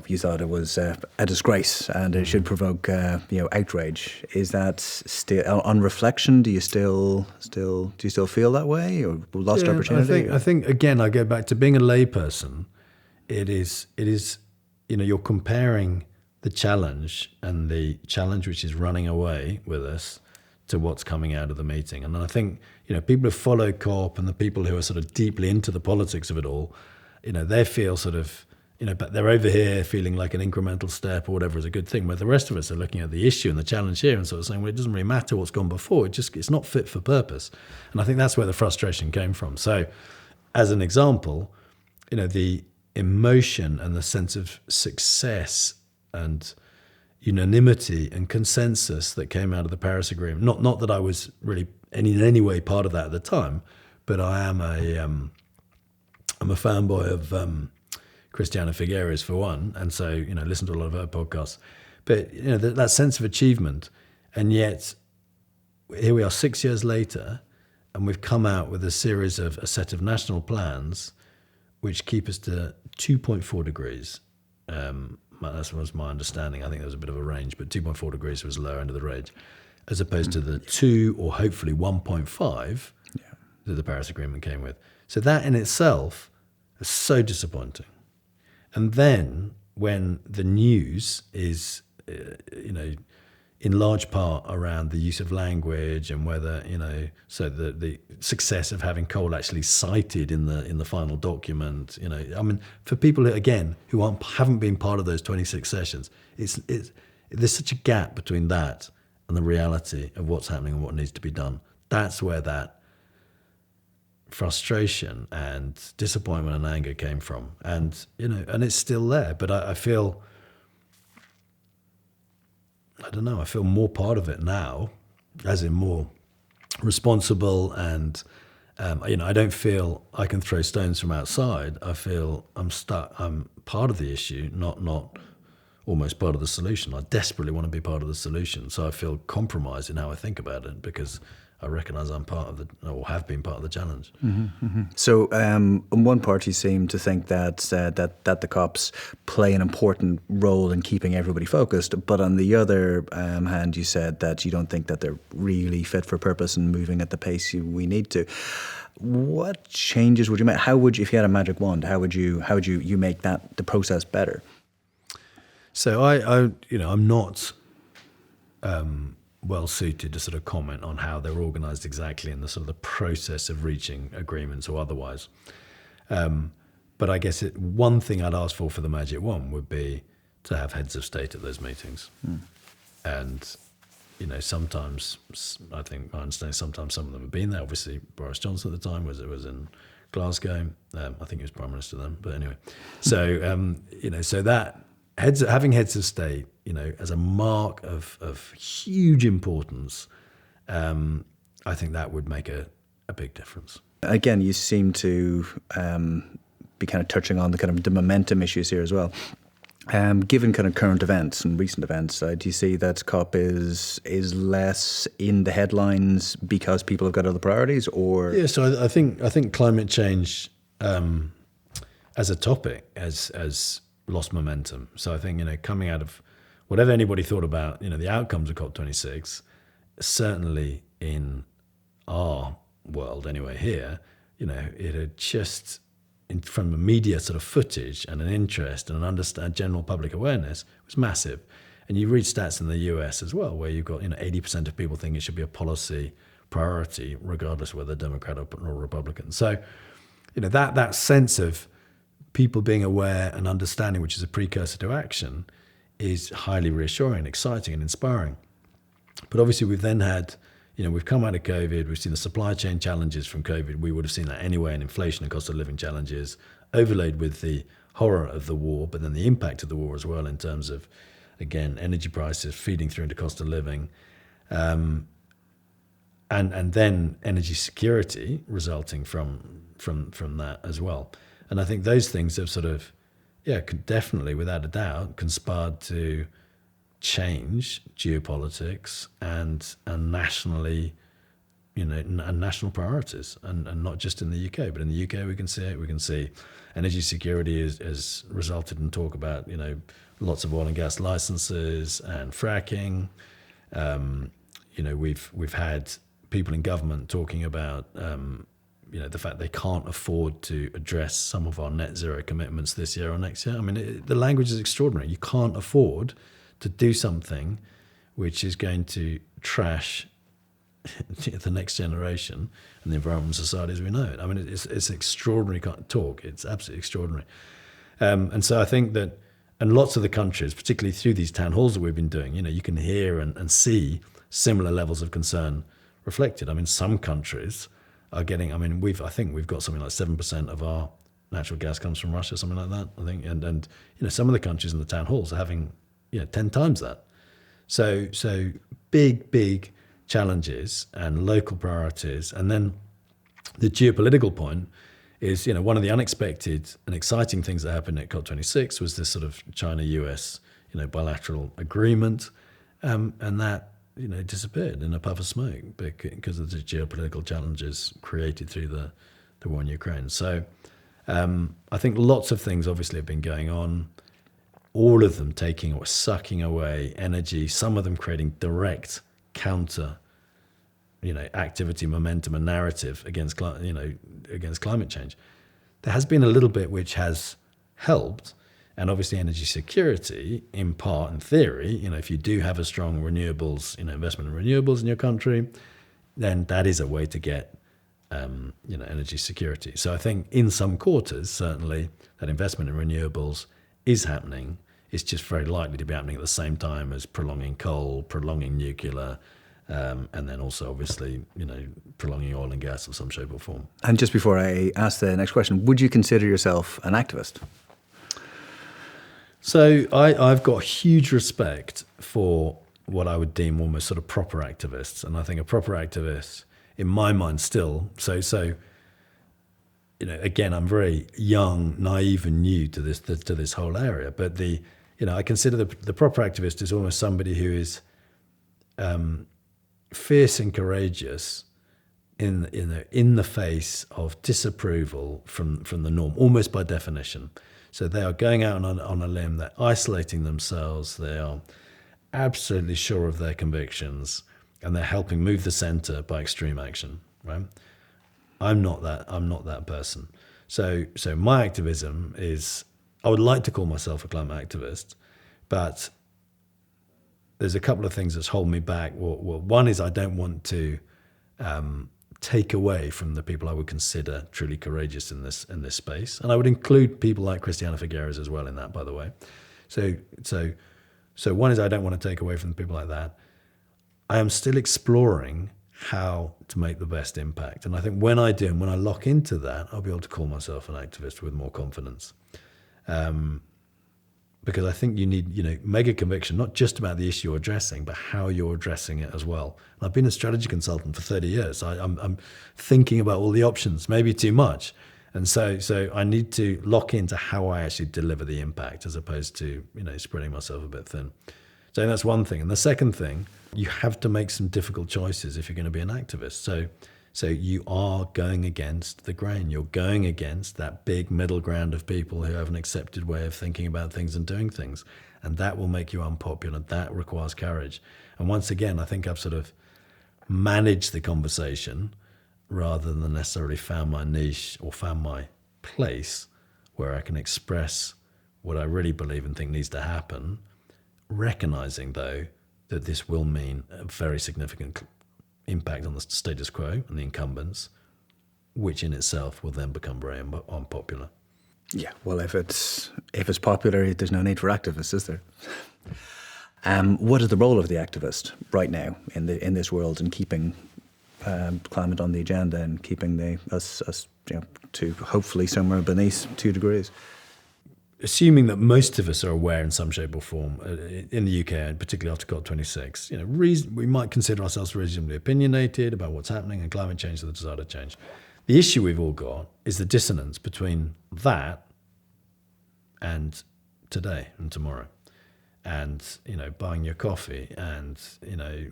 you thought it was a disgrace and it should provoke outrage. Is that still on reflection? Do you still feel that way, or lost opportunity? I think again I go back to being a layperson. It is you're comparing the challenge and the challenge which is running away with us to what's coming out of the meeting. And I think, people who follow COP and the people who are sort of deeply into the politics of it all, they feel sort of, but they're over here feeling like an incremental step or whatever is a good thing, where the rest of us are looking at the issue and the challenge here and sort of saying, well, it doesn't really matter what's gone before. It's not fit for purpose. And I think that's where the frustration came from. So as an example, the emotion and the sense of success and unanimity and consensus that came out of the Paris Agreement. Not that I was really in any way part of that at the time, but I am I'm a fanboy of Christiana Figueres for one, and so listen to a lot of her podcasts. But that sense of achievement, and yet here we are 6 years later, and we've come out with a set of national plans which keep us to 2.4 degrees. That was my understanding. I think there was a bit of a range, but 2.4 degrees was the lower end of the range, as opposed to the 2 or hopefully 1.5 that the Paris Agreement came with. So that in itself is so disappointing. And then when the news is, in large part around the use of language and whether, so the success of having coal actually cited in the final document, for people who haven't been part of those 26 sessions, there's such a gap between that and the reality of what's happening and what needs to be done. That's where that frustration and disappointment and anger came from. And, and it's still there, but I feel, I don't know, I feel more part of it now, as in more responsible, and I don't feel I can throw stones from outside. I feel I'm part of the issue, not almost part of the solution. I desperately want to be part of the solution, so I feel compromised in how I think about it, because I recognise I'm part of or have been part of the challenge. Mm-hmm, mm-hmm. So, on one part, you seem to think that the COPs play an important role in keeping everybody focused, but on the other hand, you said that you don't think that they're really fit for purpose and moving at the pace we need to. What changes would you make? If you had a magic wand, how would you make the process better? So I'm not well suited to sort of comment on how they're organised exactly in the sort of the process of reaching agreements or otherwise. But I guess one thing I'd ask for the magic wand would be to have heads of state at those meetings. And, sometimes, I think my understanding, sometimes some of them have been there. Obviously, Boris Johnson at the time was in Glasgow. I think he was Prime Minister then, but anyway. So, so that having heads of state, as a mark of huge importance, I think that would make a big difference. Again, you seem to be kind of touching on the momentum issues here as well. Given kind of current events and recent events, do you see that COP is less in the headlines because people have got other priorities, or? Yeah, so I think climate change as a topic has lost momentum. So I think coming out of whatever anybody thought about the outcomes of COP26, certainly in our world anyway here, it had just, from a media sort of footage and an interest and an general public awareness, was massive. And you read stats in the US as well, where you've got 80% of people think it should be a policy priority, regardless of whether Democrat or Republican. So that sense of people being aware and understanding, which is a precursor to action, is highly reassuring, exciting and inspiring. But obviously we've then had, we've come out of COVID, we've seen the supply chain challenges from COVID. We would have seen that anyway, and inflation and cost of living challenges, overlaid with the horror of the war, but then the impact of the war as well in terms of, again, energy prices feeding through into cost of living, and then energy security resulting from that as well. And I think those things have sort of, definitely, without a doubt, conspired to change geopolitics and nationally, and national priorities, and not just in the UK, but in the UK we can see it. We can see energy security has resulted in talk about lots of oil and gas licenses and fracking. We've had people in government talking about the fact they can't afford to address some of our net zero commitments this year or next year. I mean, the language is extraordinary. You can't afford to do something which is going to trash the next generation and the environment and society as we know it. I mean, it's extraordinary kind of talk. It's absolutely extraordinary. And so I think that, and lots of the countries, particularly through these town halls that we've been doing, you can hear and see similar levels of concern reflected. I mean, some countries are getting, I think we've got something like 7% of our natural gas comes from Russia, something like that, I think. And some of the countries in the town halls are having 10 times that. So big challenges and local priorities. And then the geopolitical point is, one of the unexpected and exciting things that happened at COP26 was this sort of China-US, bilateral agreement. And that, disappeared in a puff of smoke because of the geopolitical challenges created through the war in Ukraine. So I think lots of things obviously have been going on, all of them taking or sucking away energy, some of them creating direct counter, activity, momentum, and narrative against climate change. There has been a little bit which has helped, and obviously energy security, in part, in theory, if you do have a strong renewables, investment in renewables in your country, then that is a way to get, energy security. So I think in some quarters, certainly, that investment in renewables is happening. It's just very likely to be happening at the same time as prolonging coal, prolonging nuclear, and then also, obviously, prolonging oil and gas of some shape or form. And just before I ask the next question, would you consider yourself an activist? So I've got huge respect for what I would deem almost sort of proper activists. And I think a proper activist, in my mind still, again, I'm very young, naive and new to this whole area. But I consider the proper activist is almost somebody who is fierce and courageous in the face of disapproval from the norm, almost by definition. So they are going out on a limb, they're isolating themselves, they are absolutely sure of their convictions, and they're helping move the center by extreme action, right? I'm not that person. So my activism is, I would like to call myself a climate activist, but there's a couple of things that's holding me back. Well, one is I don't want to take away from the people I would consider truly courageous in this space, and I would include people like Christiana Figueres as well in that, by the way. So one is I don't want to take away from the people like that. I am still exploring how to make the best impact, and I think when I do, and when I lock into that, I'll be able to call myself an activist with more confidence. Because I think you need, mega conviction, not just about the issue you're addressing, but how you're addressing it as well. And I've been a strategy consultant for 30 years. I'm thinking about all the options, maybe too much. And so I need to lock into how I actually deliver the impact as opposed to, spreading myself a bit thin. So that's one thing. And the second thing, you have to make some difficult choices if you're going to be an activist. So you are going against the grain. You're going against that big middle ground of people who have an accepted way of thinking about things and doing things. And that will make you unpopular. That requires courage. And once again, I think I've sort of managed the conversation rather than necessarily found my niche or found my place where I can express what I really believe and think needs to happen, recognizing, though, that this will mean a very significant impact on the status quo and the incumbents, which in itself will then become very unpopular. Yeah, well, if it's popular, there's no need for activists, is there? What is the role of the activist right now in this world in keeping climate on the agenda and keeping us to hopefully somewhere beneath 2 degrees? Assuming that most of us are aware in some shape or form in the UK, and particularly after COP26, we might consider ourselves reasonably opinionated about what's happening and climate change and the desire to change. The issue we've all got is the dissonance between that and today and tomorrow. and, buying your coffee and,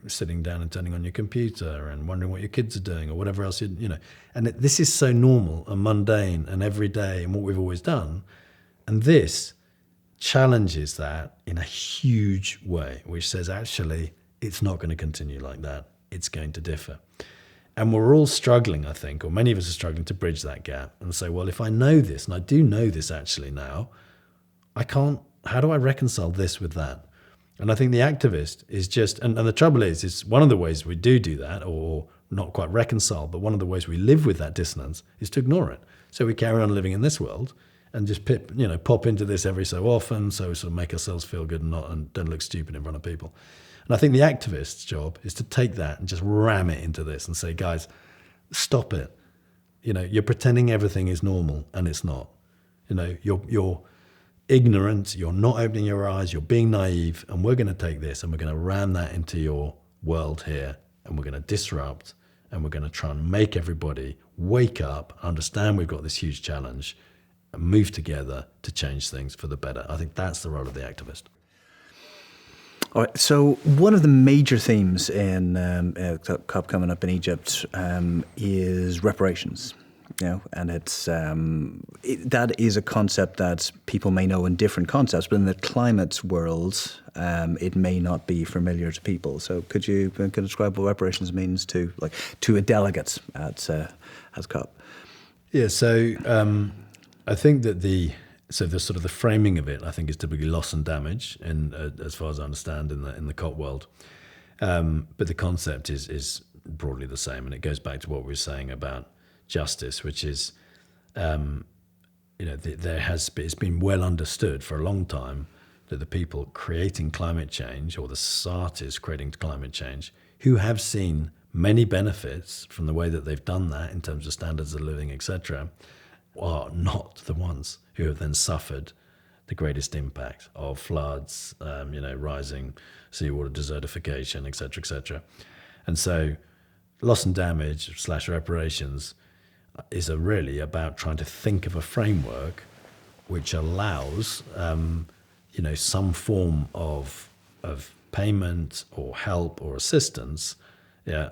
sitting down and turning on your computer and wondering what your kids are doing or whatever else, and this is so normal and mundane and everyday and what we've always done. And this challenges that in a huge way, which says, actually, it's not going to continue like that. It's going to differ. And we're all struggling, I think, or many of us are struggling to bridge that gap and say, well, if I know this, and I do know this actually now, how do I reconcile this with that? And I think the activist is just, and the trouble is one of the ways we do that, or not quite reconcile, but one of the ways we live with that dissonance is to ignore it. So we carry on living in this world and just pop into this every so often, so we sort of make ourselves feel good and don't look stupid in front of people. And I think the activist's job is to take that and just ram it into this and say, guys, stop it. You're pretending everything is normal and it's not. You're ignorant, you're not opening your eyes, you're being naive, and we're going to take this and we're going to ram that into your world here, and we're going to disrupt, and we're going to try and make everybody wake up, understand we've got this huge challenge, and move together to change things for the better. I think that's the role of the activist. All right. So one of the major themes in COP coming up in Egypt is reparations. And it's that is a concept that people may know in different concepts, but in the climate world, it may not be familiar to people. So could you describe what reparations means to a delegate at COP? Yeah. So I think that the sort of the framing of it, I think, is typically loss and damage, and as far as I understand in the COP world. But the concept is broadly the same, and it goes back to what we were saying about justice, which is, it's been well understood for a long time that the people creating climate change, or the societies creating climate change, who have seen many benefits from the way that they've done that in terms of standards of living, etc., are not the ones who have then suffered the greatest impact of floods, rising seawater, desertification, etc., etc. And so loss and damage / reparations is really about trying to think of a framework which allows some form of payment or help or assistance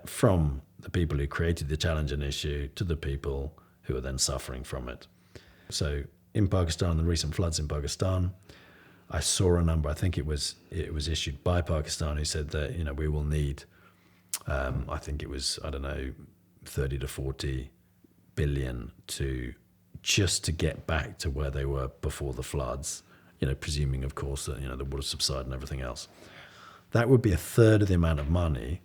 from the people who created the challenge and issue to the people who are then suffering from it. So in Pakistan, the recent floods in Pakistan, I saw a number, I think it was issued by Pakistan, who said that we will need I think it was 30 to 40 billion to get back to where they were before the floods, presuming, of course, that the water subside and everything else. That would be a third of the amount of money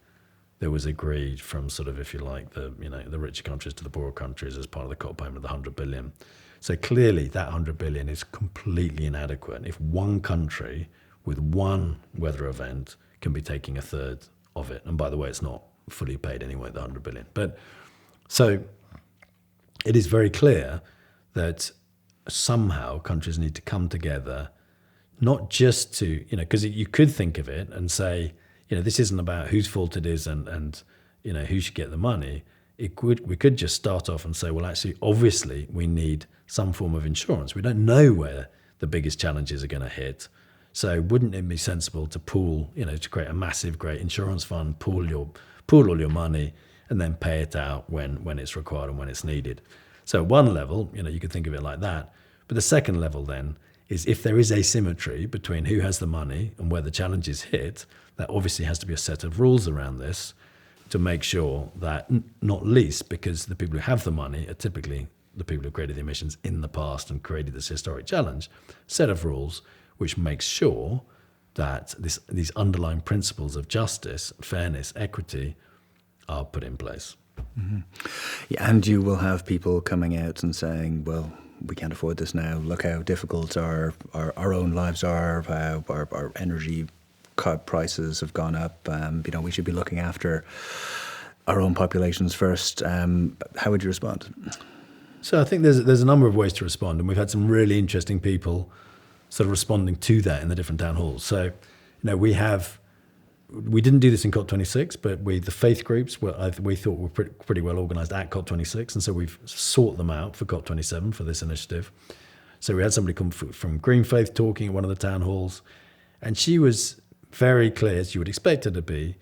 that was agreed from sort of, if you like, the richer countries to the poorer countries as part of the COP payment of the 100 billion. So clearly that 100 billion is completely inadequate. If one country with one weather event can be taking a third of it, and by the way, it's not fully paid anyway, the 100 billion. But so it is very clear that somehow countries need to come together, not just to, because you could think of it and say, this isn't about whose fault it is and who should get the money. We could just start off and say, well, actually, obviously, we need some form of insurance. We don't know where the biggest challenges are going to hit. So wouldn't it be sensible to pool, to create a massive, great insurance fund, pool all your money, and then pay it out when it's required and when it's needed? So at one level, you could think of it like that. But the second level then is, if there is asymmetry between who has the money and where the challenges hit, there obviously has to be a set of rules around this to make sure that, not least because the people who have the money are typically the people who created the emissions in the past and created this historic challenge, set of rules which makes sure that these underlying principles of justice, fairness, equity are put in place. Mm-hmm. Yeah, and you will have people coming out and saying, well, we can't afford this now. Look how difficult our own lives are. Our energy prices have gone up. We should be looking after our own populations first. How would you respond? So I think there's a number of ways to respond, and we've had some really interesting people sort of responding to that in the different town halls. So, we didn't do this in COP26, but the faith groups we thought were pretty well organised at COP26, and so we've sought them out for COP27 for this initiative. So we had somebody come from Green Faith talking at one of the town halls, And she was very clear, as you would expect her to be,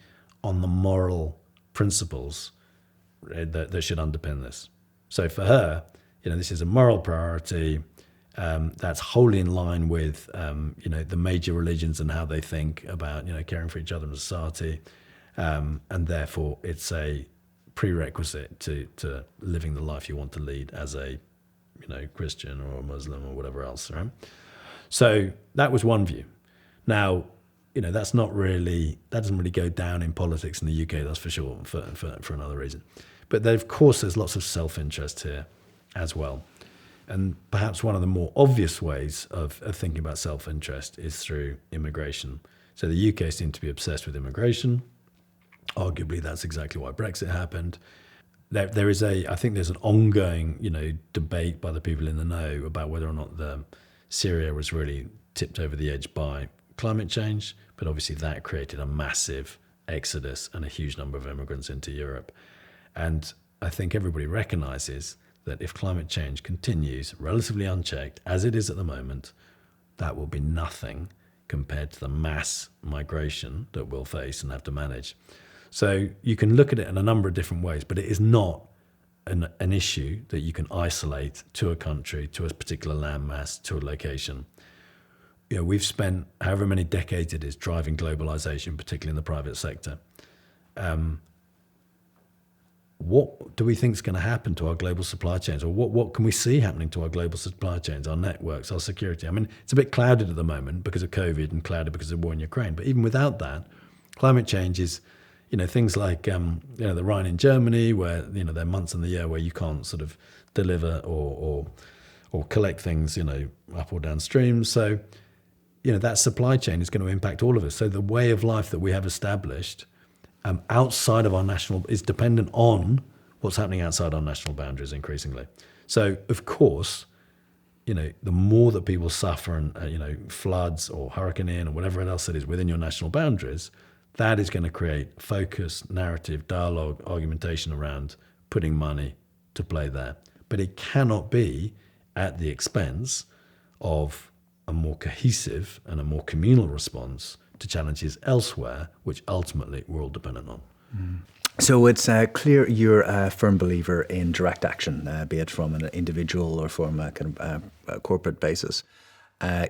on the moral principles that should underpin this. So for her, this is a moral priority that's wholly in line with, the major religions and how they think about, caring for each other in society. And therefore, it's a prerequisite to living the life you want to lead as a, Christian or a Muslim or whatever else, right? So that was one view. Now, that doesn't really go down in politics in the UK, that's for sure, for another reason. But of course, there's lots of self-interest here as well. And perhaps one of the more obvious ways of thinking about self-interest is through immigration. So the UK seemed to be obsessed with immigration. Arguably, that's exactly why Brexit happened. I think there's an ongoing, debate by the people in the know about whether or not Syria was really tipped over the edge by climate change. But obviously that created a massive exodus and a huge number of immigrants into Europe. And I think everybody recognizes that if climate change continues relatively unchecked, as it is at the moment, that will be nothing compared to the mass migration that we'll face and have to manage. So you can look at it in a number of different ways, but it is not an issue that you can isolate to a country, to a particular landmass, to a location. We've spent however many decades it is driving globalization, particularly in the private sector. What do we think is going to happen to our global supply chains? Or what can we see happening to our global supply chains, our networks, our security? I mean, it's a bit clouded at the moment because of COVID and clouded because of the war in Ukraine. But even without that, climate change is, things like, the Rhine in Germany, where, there are months in the year where you can't sort of deliver or collect things, up or downstream. So, that supply chain is going to impact all of us. So the way of life that we have established outside of our national is dependent on what's happening outside our national boundaries increasingly. So, of course, the more that people suffer and, floods or Hurricane Ian or whatever else it is within your national boundaries, that is going to create focus, narrative, dialogue, argumentation around putting money to play there. But it cannot be at the expense of a more cohesive and a more communal response to challenges elsewhere, which ultimately we're all dependent on. So it's clear you're a firm believer in direct action, be it from an individual or from a kind of a corporate basis.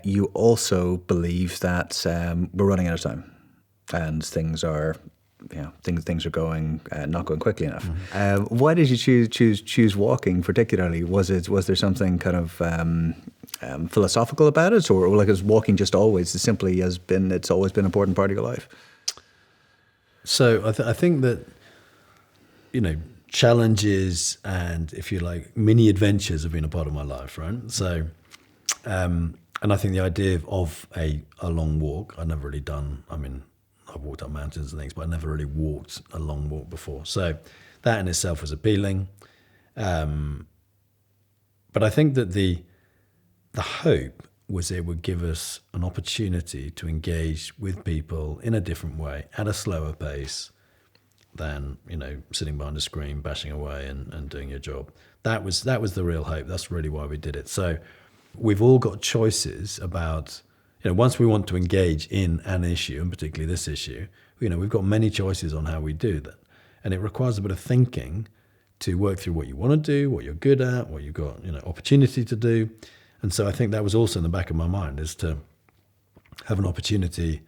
You also believe that we're running out of time, and things are, things are going not going quickly enough. Why did you choose walking particularly? Was there something kind of philosophical about it, or like is walking just always it's always been an important part of your life? So I think that challenges and, if you like, mini adventures have been a part of my life, right? So and I think the idea of a long walk, I've never really done. I mean, I've walked up mountains and things, but I never really walked a long walk before. So that in itself was appealing. But I think that the hope was it would give us an opportunity to engage with people in a different way, at a slower pace than, sitting behind a screen, bashing away and doing your job. That was the real hope. That's really why we did it. So we've all got choices about, once we want to engage in an issue, and particularly this issue, we've got many choices on how we do that. And it requires a bit of thinking to work through what you want to do, what you're good at, what you've got, opportunity to do. And so I think that was also in the back of my mind, is to have an opportunity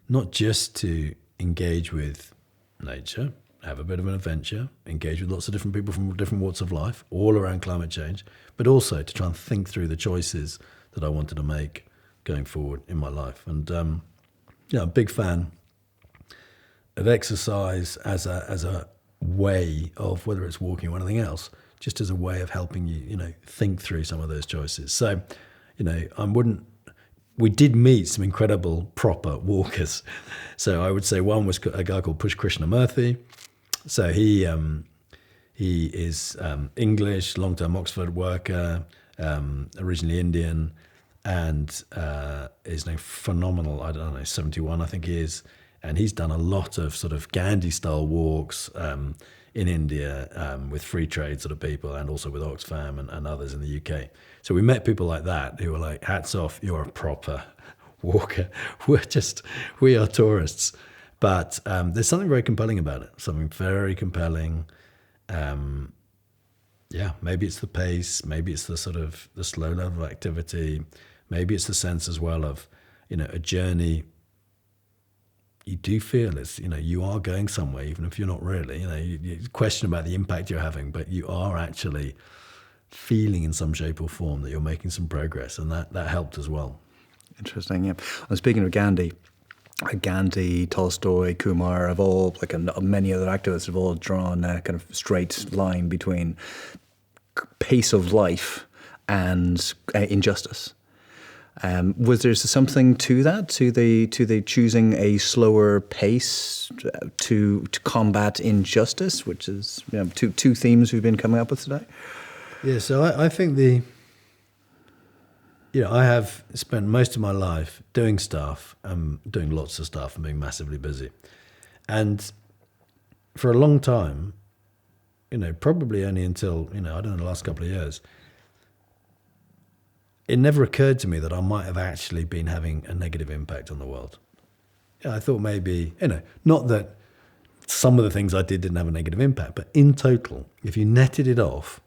not just to engage with nature, have a bit of an adventure, engage with lots of different people from different walks of life, all around climate change, but also to try and think through the choices that I wanted to make going forward in my life. And I'm a big fan of exercise as a way of, whether it's walking or anything else, just as a way of helping you, think through some of those choices. So, we did meet some incredible proper walkers. So I would say one was a guy called Push Krishnamurthy. So he is English, long-term Oxford worker, originally Indian, and is now phenomenal. I don't know, 71 I think he is, and he's done a lot of sort of Gandhi-style walks in India with free trade sort of people, and also with Oxfam and others in the UK. So we met people like that who were like, hats off, you're a proper walker. We are tourists. But there's something very compelling about it. Something very compelling. Maybe it's the pace. Maybe it's the sort of the slow level of activity. Maybe it's the sense as well of, a journey. You do feel it's, you are going somewhere, even if you're not really. You question about the impact you're having, but you are actually feeling in some shape or form that you're making some progress, and that helped as well. Interesting, yeah. I'm speaking of Gandhi. Gandhi, Tolstoy, Kumar have all, and many other activists have all drawn a kind of straight line between pace of life and injustice. Was there something to that, to the choosing a slower pace to combat injustice, which is two themes we've been coming up with today? Yeah, so I think I have spent most of my life doing stuff, doing lots of stuff and being massively busy. And for a long time, probably only until, I don't know, the last couple of years, it never occurred to me that I might have actually been having a negative impact on the world. I thought maybe, not that some of the things I didn't have a negative impact, but in total, if you netted it off,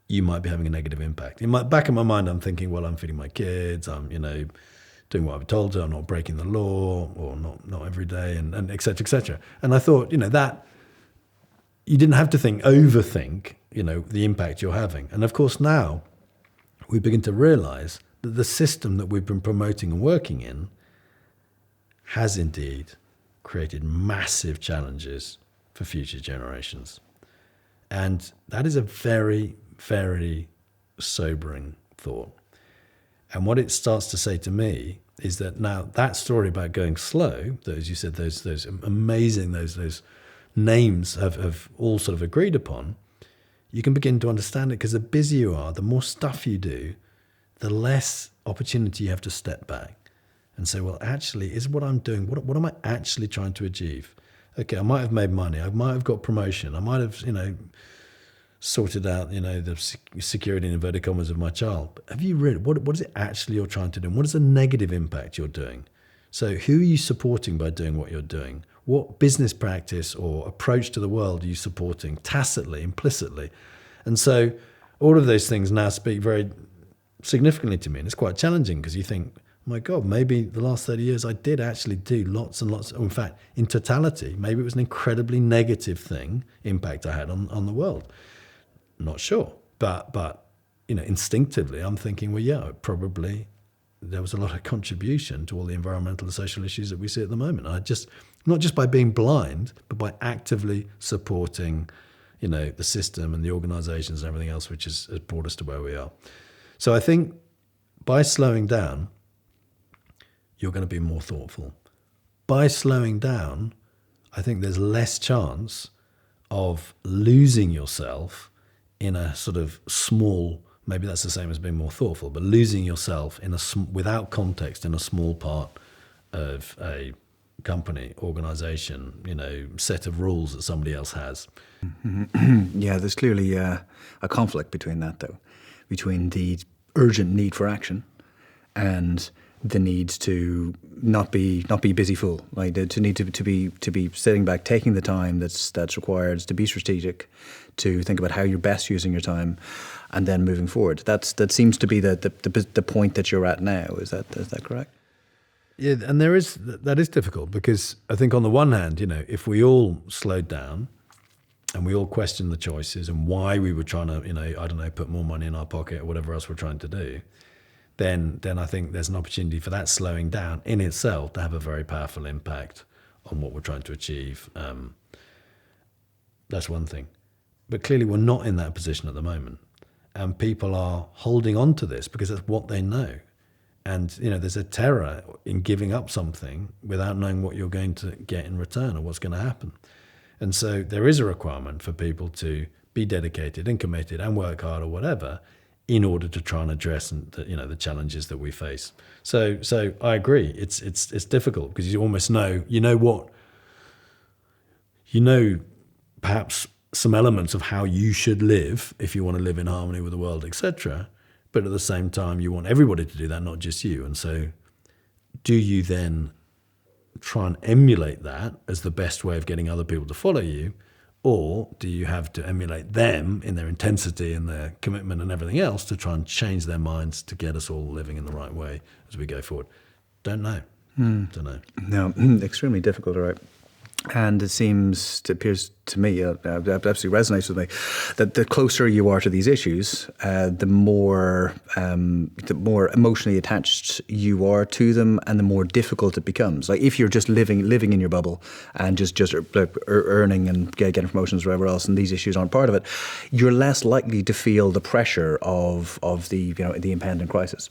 you might be having a negative impact. In my back of my mind, I'm thinking, well, I'm feeding my kids, I'm, doing what I've told to, I'm not breaking the law, or not every day, and et cetera, et cetera. And I thought, that you didn't have to overthink, the impact you're having. And of course now we begin to realize that the system that we've been promoting and working in has indeed created massive challenges for future generations. And that is a very, very sobering thought. And what it starts to say to me is that now that story about going slow, as you said, those amazing, those names have all sort of agreed upon, you can begin to understand it, because the busier you are, the more stuff you do, the less opportunity you have to step back and say, well, actually, is what I'm doing, what am I actually trying to achieve? Okay, I might have made money, I might have got promotion, I might have, sorted out, the security in inverted commas of my child. But have you really, what is it actually you're trying to do? And what is the negative impact you're doing? So who are you supporting by doing what you're doing? What business practice or approach to the world are you supporting tacitly, implicitly? And so all of those things now speak very significantly to me. And it's quite challenging, because you think, my God, maybe the last 30 years I did actually do lots and lots. In fact, in totality, maybe it was an incredibly negative impact I had on the world. Not sure. But instinctively I'm thinking, well, yeah, probably there was a lot of contribution to all the environmental and social issues that we see at the moment. Not just by being blind, but by actively supporting, the system and the organizations and everything else which has brought us to where we are. So I think by slowing down, you're going to be more thoughtful. By slowing down, I think there's less chance of losing yourself in a sort of small, maybe that's the same as being more thoughtful, but losing yourself without context in a small part of a company, organization, set of rules that somebody else has. Yeah, there's clearly a conflict between that, though, between the urgent need for action and the need to not be busy fool, like to need to be sitting back, taking the time that's required to be strategic, to think about how you're best using your time, and then moving forward. That seems to be the point that you're at now. Is that correct? Yeah, and that is difficult, because I think on the one hand, if we all slowed down and we all questioned the choices and why we were trying to, put more money in our pocket or whatever else we're trying to do, then I think there's an opportunity for that slowing down in itself to have a very powerful impact on what we're trying to achieve. That's one thing. But clearly we're not in that position at the moment. And people are holding on to this because it's what they know. And, there's a terror in giving up something without knowing what you're going to get in return or what's going to happen. And so there is a requirement for people to be dedicated and committed and work hard or whatever in order to try and address the challenges that we face. So I agree. It's difficult, because you almost know, perhaps some elements of how you should live if you want to live in harmony with the world, etc. But at the same time, you want everybody to do that, not just you. And so do you then try and emulate that as the best way of getting other people to follow you? Or do you have to emulate them in their intensity and their commitment and everything else to try and change their minds to get us all living in the right way as we go forward? Don't know. Don't know. No, extremely difficult, right? And it appears to me, absolutely resonates with me, that the closer you are to these issues, the more emotionally attached you are to them, and the more difficult it becomes. Like if you're just living in your bubble and just earning and getting promotions or whatever else, and these issues aren't part of it, you're less likely to feel the pressure of the impending crisis.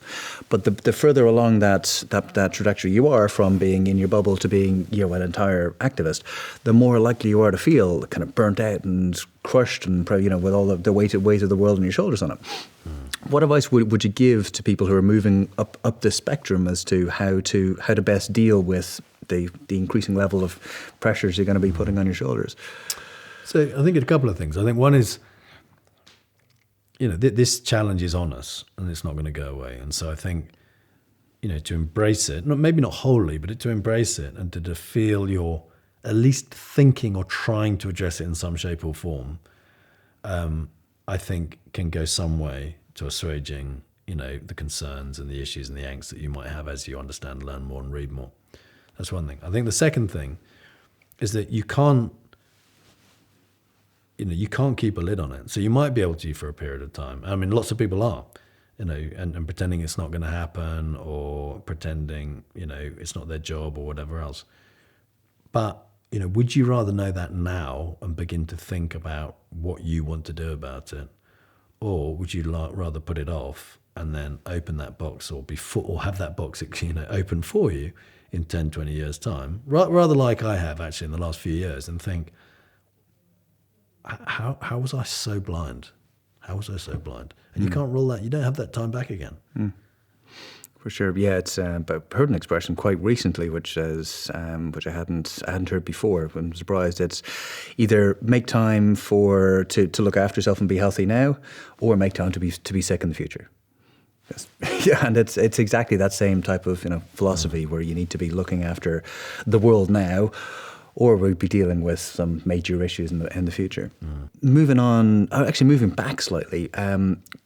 But the further along that trajectory you are from being in your bubble to being an entire activist, the more likely you are to feel kind of burnt out and crushed and with all the weight of the world on your shoulders on it. What advice would you give to people who are moving up the spectrum as to how to best deal with the increasing level of pressures you're going to be putting on your shoulders? So I think a couple of things. I think one is, this challenge is on us and it's not going to go away. And so I think, to embrace it, maybe not wholly, but to embrace it and to feel you're at least thinking or trying to address it in some shape or form, I think can go some way to assuaging, the concerns and the issues and the angst that you might have as you understand, learn more and read more. That's one thing. I think the second thing is that you can't keep a lid on it. So you might be able to for a period of time. I mean, lots of people are, and pretending it's not going to happen, or pretending, it's not their job or whatever else. But, would you rather know that now and begin to think about what you want to do about it? Or would you rather put it off and then open that box or have that box, open for you in 10, 20 years' time? Rather like I have actually in the last few years, and think, how was I so blind? How was I so blind? And you can't rule that. You don't have that time back again. For sure, yeah. It's but I heard an expression quite recently, which I hadn't heard before. I'm surprised. It's either make time to look after yourself and be healthy now, or make time to be sick in the future. Yes. Yeah, and it's exactly that same type of philosophy where you need to be looking after the world now, or we'll be dealing with some major issues in the future. Moving on, actually moving back slightly,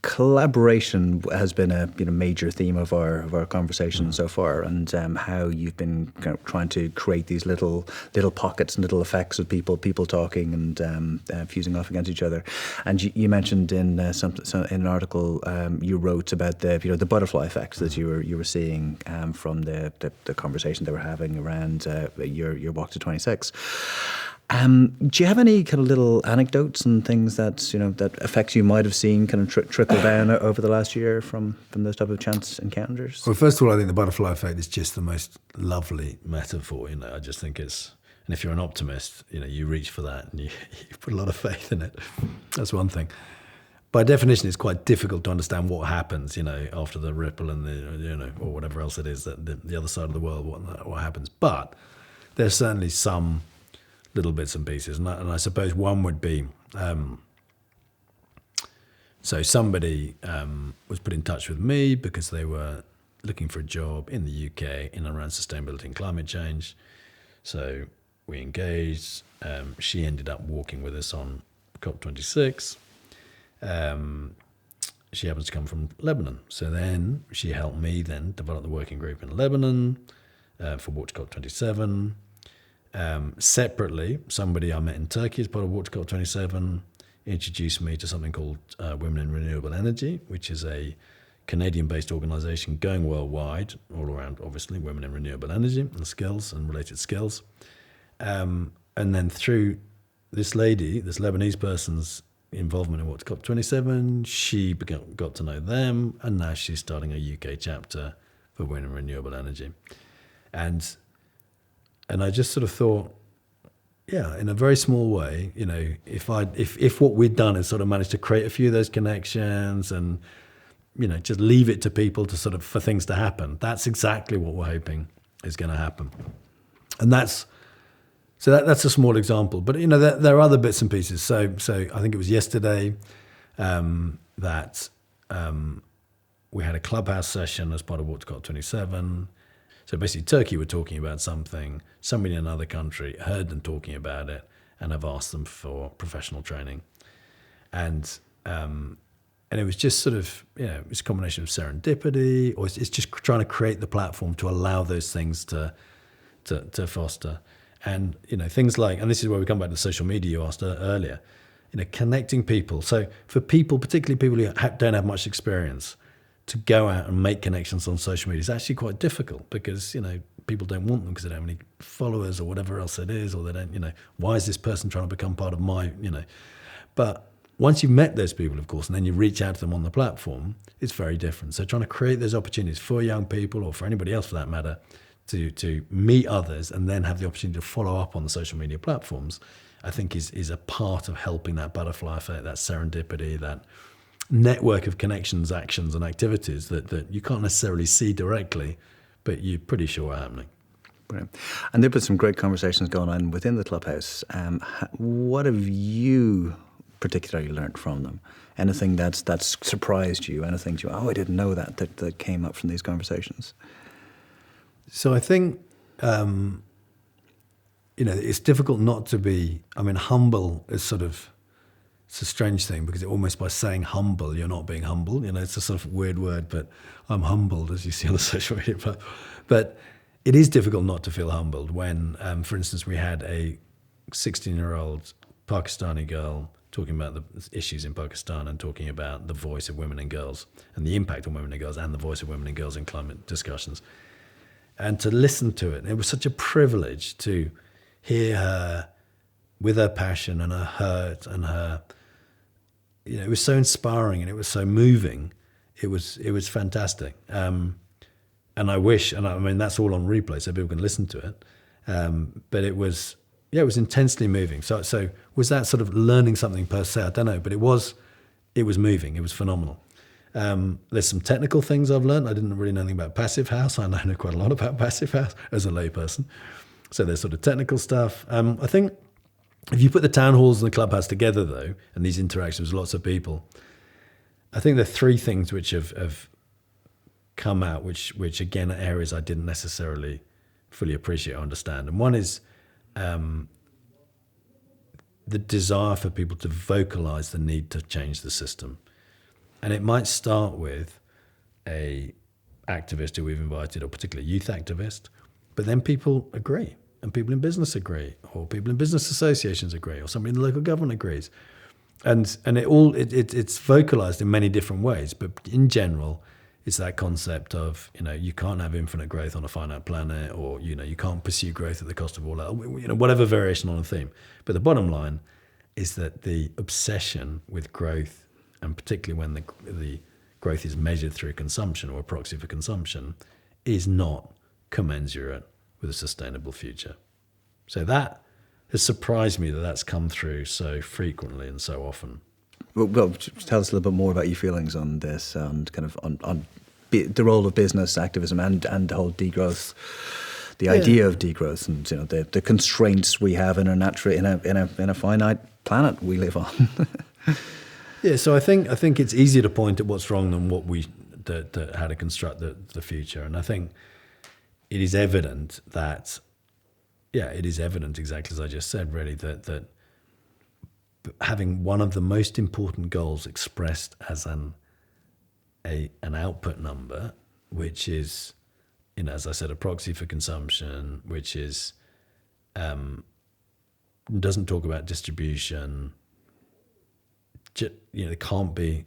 collaboration has been a major theme of our conversation so far, and how you've been kind of trying to create these little pockets and little effects of people talking and fusing off against each other. And you mentioned in an article you wrote about the butterfly effects that you were seeing from the conversation they were having around your walk to 26. Do you have any kind of little anecdotes and things that that effects you might have seen kind of trickle down over the last year from those type of chance encounters? Well, first of all, I think the butterfly effect is just the most lovely metaphor. I just think it's, and if you're an optimist, you reach for that and you put a lot of faith in it. That's one thing. By definition, it's quite difficult to understand what happens, after the ripple and the, or whatever else it is, that the other side of the world, what happens. But there's certainly some little bits and pieces, and I suppose one would be, so somebody was put in touch with me because they were looking for a job in the UK in and around sustainability and climate change. So we engaged. She ended up walking with us on COP26. She happens to come from Lebanon. So then she helped me then develop the working group in Lebanon for Walk to COP27. Separately, somebody I met in Turkey as part of Walk to COP27 introduced me to something called Women in Renewable Energy, which is a Canadian-based organisation going worldwide, all around, obviously, women in renewable energy and skills and related skills. And then through this lady, this Lebanese person's involvement in Walk to COP27, she got to know them, and now she's starting a UK chapter for women in renewable energy. And I just sort of thought, yeah, in a very small way, if what we'd done is sort of managed to create a few of those connections and, just leave it to people to sort of, for things to happen, that's exactly what we're hoping is going to happen. And that's a small example, but there are other bits and pieces. So I think it was yesterday that we had a clubhouse session as part of Walk to COP27. So basically, Turkey were talking about something, somebody in another country heard them talking about it and have asked them for professional training. And it was just sort of, it was a combination of serendipity, or it's just trying to create the platform to allow those things to foster. And, things like, and this is where we come back to social media you asked earlier, connecting people. So for people, particularly people who don't have much experience, to go out and make connections on social media is actually quite difficult because, people don't want them because they don't have any followers or whatever else it is, or they don't, why is this person trying to become part of my, But once you've met those people, of course, and then you reach out to them on the platform, it's very different. So trying to create those opportunities for young people, or for anybody else for that matter, to meet others and then have the opportunity to follow up on the social media platforms, I think is a part of helping that butterfly effect, that serendipity, that network of connections, actions and activities that you can't necessarily see directly, but you're pretty sure are happening. Brilliant. And there have been some great conversations going on within the clubhouse. What have you particularly learned from them? Anything that's surprised you? Anything I didn't know that came up from these conversations? So I think, it's difficult not to be, humble is sort of, it's a strange thing because almost by saying humble, you're not being humble. It's a sort of weird word, but I'm humbled, as you see on the social media. But it is difficult not to feel humbled when, for instance, we had a 16-year-old Pakistani girl talking about the issues in Pakistan and talking about the voice of women and girls and the impact on women and girls and the voice of women and girls in climate discussions. And to listen to it, it was such a privilege to hear her with her passion and her hurt and her, it was so inspiring and it was so moving. It was fantastic. And I wish, that's all on replay so people can listen to it. But it was intensely moving. So was that sort of learning something per se? I don't know, but it was moving. It was phenomenal. There's some technical things I've learned. I didn't really know anything about Passive House. I know quite a lot about Passive House as a layperson. So there's sort of technical stuff. I think if you put the town halls and the clubhouse together, though, and these interactions with lots of people, I think there are three things which have come out, which again are areas I didn't necessarily fully appreciate or understand. And one is the desire for people to vocalize the need to change the system. And it might start with a activist who we've invited, or particularly a youth activist, but then people agree, and people in business agree, or people in business associations agree, or somebody in the local government agrees. And it's vocalized in many different ways, but in general, it's that concept of, you can't have infinite growth on a finite planet, or, you can't pursue growth at the cost of all else, whatever variation on a theme. But the bottom line is that the obsession with growth, and particularly when the growth is measured through consumption or a proxy for consumption, is not commensurate with a sustainable future. So that has surprised me that that's come through so frequently and so often. Well, tell us a little bit more about your feelings on this and kind of on the role of business activism and the whole degrowth, the idea of degrowth, and the constraints we have in a finite planet we live on. Yeah, so I think it's easier to point at what's wrong than how to construct the future. And I think it is evident that, exactly as I just said, really, that having one of the most important goals expressed as an output number, which is, as I said, a proxy for consumption, which is doesn't talk about distribution. It can't be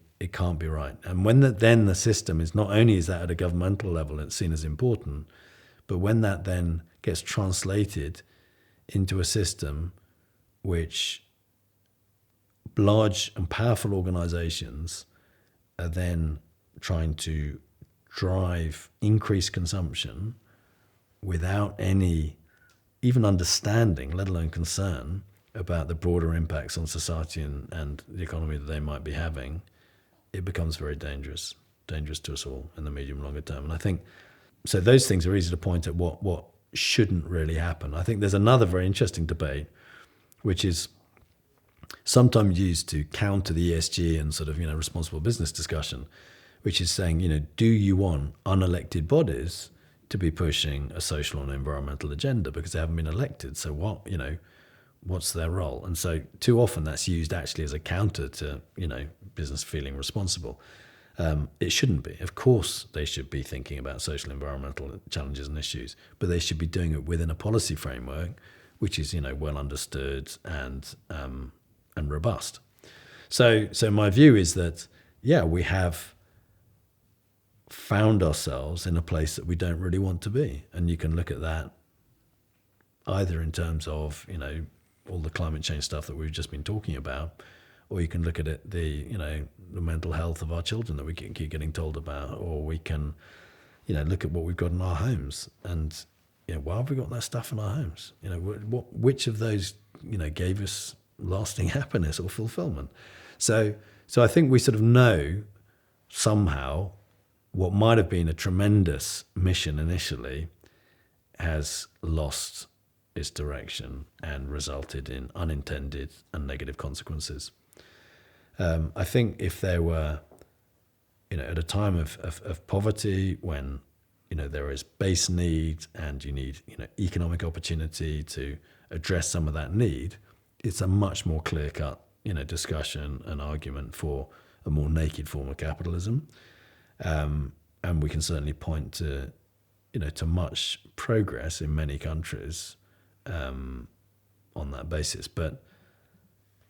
right. And when then the system is, not only is that at a governmental level, it's seen as important, but when that then gets translated into a system which large and powerful organizations are then trying to drive increased consumption without any even understanding, let alone concern, about the broader impacts on society and the economy that they might be having, it becomes very dangerous to us all in the medium longer term. And I think, so those things are easy to point at what shouldn't really happen. I think there's another very interesting debate, which is sometimes used to counter the ESG and sort of, responsible business discussion, which is saying, do you want unelected bodies to be pushing a social and environmental agenda because they haven't been elected. So what's their role? And so too often that's used actually as a counter to, business feeling responsible. It shouldn't be. Of course, they should be thinking about social environmental challenges and issues, but they should be doing it within a policy framework which is, well understood and robust. So my view is that, we have found ourselves in a place that we don't really want to be. And you can look at that either in terms of, all the climate change stuff that we've just been talking about, or you can look at it, the mental health of our children that we keep getting told about, or we can, look at what we've got in our homes. And, why have we got that stuff in our homes? Which of those, gave us lasting happiness or fulfillment? So I think we sort of know somehow what might have been a tremendous mission initially has lost its direction and resulted in unintended and negative consequences. I think if there were, at a time of poverty when, there is base need and you need, economic opportunity to address some of that need, it's a much more clear-cut, discussion and argument for a more naked form of capitalism. And we can certainly point to, to much progress in many countries on that basis. But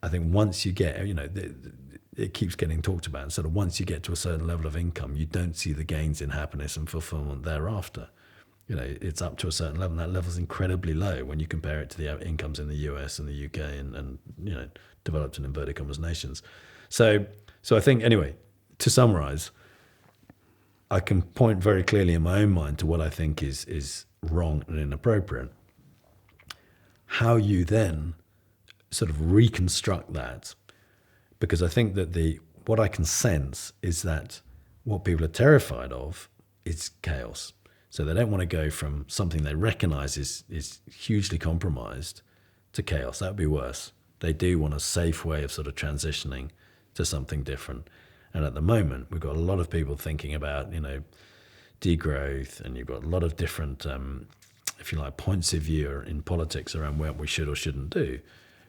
I think once you get, it keeps getting talked about. Sort of once you get to a certain level of income, you don't see the gains in happiness and fulfillment thereafter. It's up to a certain level, and that level is incredibly low when you compare it to the incomes in the US and the UK and developed and inverted commas nations. So I think, anyway, to summarize, I can point very clearly in my own mind to what I think is wrong and inappropriate. How you then sort of reconstruct that, because I think that what I can sense is that what people are terrified of is chaos. So they don't want to go from something they recognize is hugely compromised to chaos. That would be worse. They do want a safe way of sort of transitioning to something different. And at the moment, we've got a lot of people thinking about, degrowth, and you've got a lot of different, if you like, points of view in politics around what we should or shouldn't do.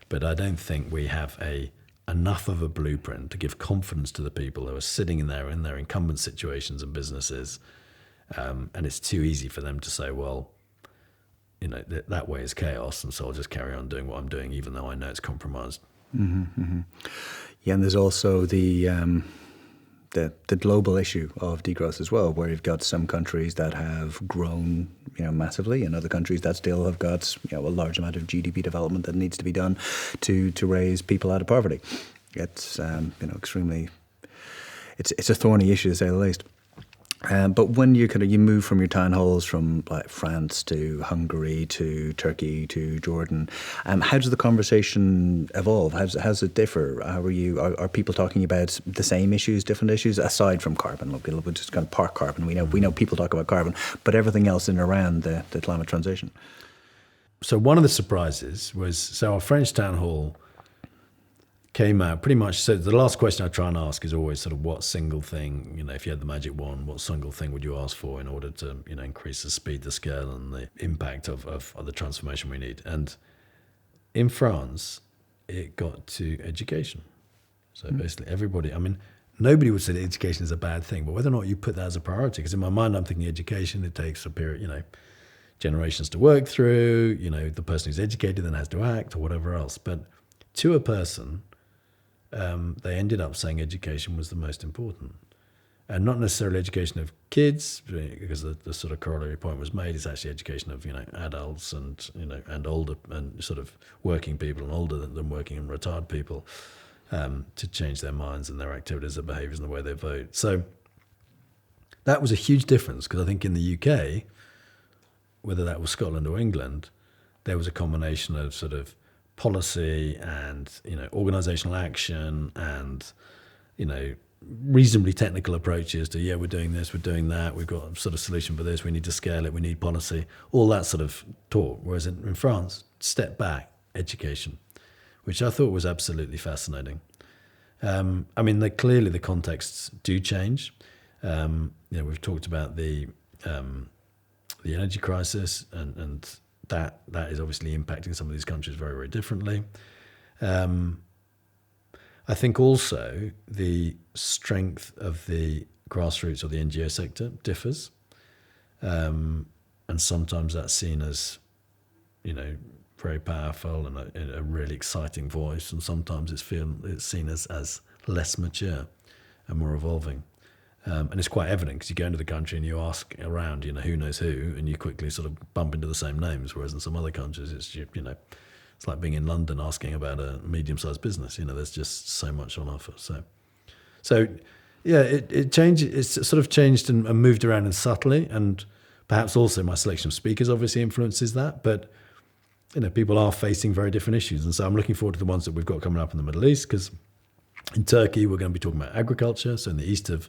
But I don't think we have enough of a blueprint to give confidence to the people who are sitting in their incumbent situations and businesses. And it's too easy for them to say, well, that way is chaos, and so I'll just carry on doing what I'm doing, even though I know it's compromised. Mm-hmm, mm-hmm. Yeah, and there's also the global issue of degrowth as well, where you've got some countries that have grown, massively, and other countries that still have got, a large amount of GDP development that needs to be done to raise people out of poverty. It's, extremely, it's a thorny issue to say the least. But when you move from your town halls from like France to Hungary to Turkey to Jordan, how does the conversation evolve? How does it differ? Are people talking about the same issues, different issues, aside from carbon? Look, we'll just kind of park carbon. We know people talk about carbon, but everything else in and around the climate transition. So one of the surprises was, our French town hall came out pretty much. So the last question I try and ask is always sort of what single thing, if you had the magic wand, what single thing would you ask for in order to, increase the speed, the scale, and the impact of the transformation we need? And in France, it got to education. So basically everybody, nobody would say that education is a bad thing, but whether or not you put that as a priority, because in my mind, I'm thinking education, it takes a period, generations to work through, the person who's educated then has to act or whatever else. But to a person, they ended up saying education was the most important. And not necessarily education of kids, because the sort of corollary point was made, is actually education of, adults and, and older and sort of working people and older than working and retired people, to change their minds and their activities, their behaviours and the way they vote. So that was a huge difference, because I think in the UK, whether that was Scotland or England, there was a combination of sort of policy and organizational action and reasonably technical approaches to we're doing this, we're doing that, we've got a sort of solution for this, we need to scale it, we need policy, all that sort of talk. Whereas in France, step back, education, which I thought was absolutely fascinating. Clearly the contexts do change. We've talked about the the energy crisis, and that is obviously impacting some of these countries very, very differently. I think also the strength of the grassroots or the NGO sector differs, and sometimes that's seen as, very powerful and a really exciting voice, and sometimes it's seen as less mature and more evolving. And it's quite evident because you go into the country and you ask around, who knows who, and you quickly sort of bump into the same names. Whereas in some other countries, it's it's like being in London asking about a medium-sized business. There's just so much on offer. So yeah, it changed. It's sort of changed and moved around and subtly, and perhaps also my selection of speakers obviously influences that. But people are facing very different issues, and so I'm looking forward to the ones that we've got coming up in the Middle East, because in Turkey we're going to be talking about agriculture. So in the east of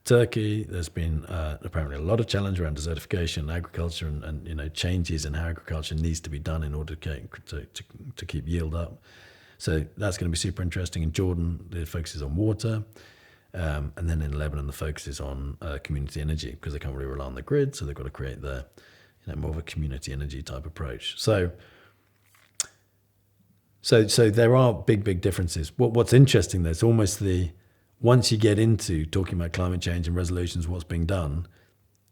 Turkey, there's been apparently a lot of challenge around desertification, agriculture, and changes in how agriculture needs to be done in order to keep yield up. So that's going to be super interesting. In Jordan, the focus is on water, and then in Lebanon, the focus is on community energy, because they can't really rely on the grid, so they've got to create their more of a community energy type approach. So there are big differences. What's interesting though, it's almost once you get into talking about climate change and resolutions, what's being done,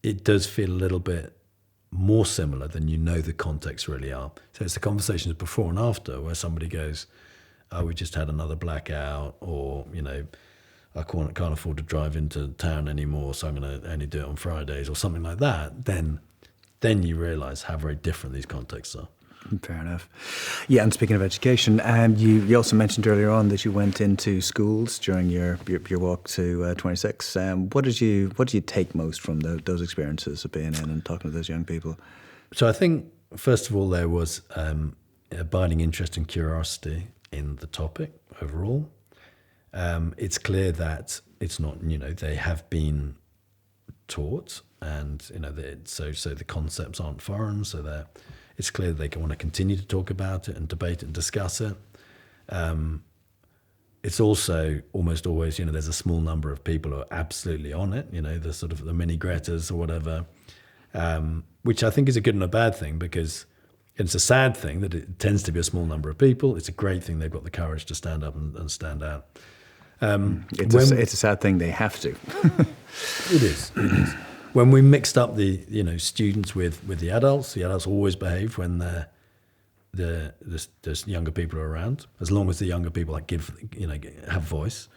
it does feel a little bit more similar than the context really are. So it's the conversations before and after where somebody goes, oh, we just had another blackout, or, I can't afford to drive into town anymore, so I'm going to only do it on Fridays, or something like that. Then you realise how very different these contexts are. Fair enough. Yeah, and speaking of education, you also mentioned earlier on that you went into schools during your walk to 26. What did you take most from those experiences of being in and talking to those young people? So I think, first of all, there was abiding interest and curiosity in the topic overall. It's clear that it's not, they have been taught, and so the concepts aren't foreign, so it's clear they want to continue to talk about it and debate it and discuss it. It's also almost always, there's a small number of people who are absolutely on it, the sort of the mini Gretas or whatever, which I think is a good and a bad thing, because it's a sad thing that it tends to be a small number of people. It's a great thing they've got the courage to stand up and stand out. It's a sad thing they have to. It is. When we mixed up the students with the adults always behaved when the younger people are around, as long as the younger people have voice.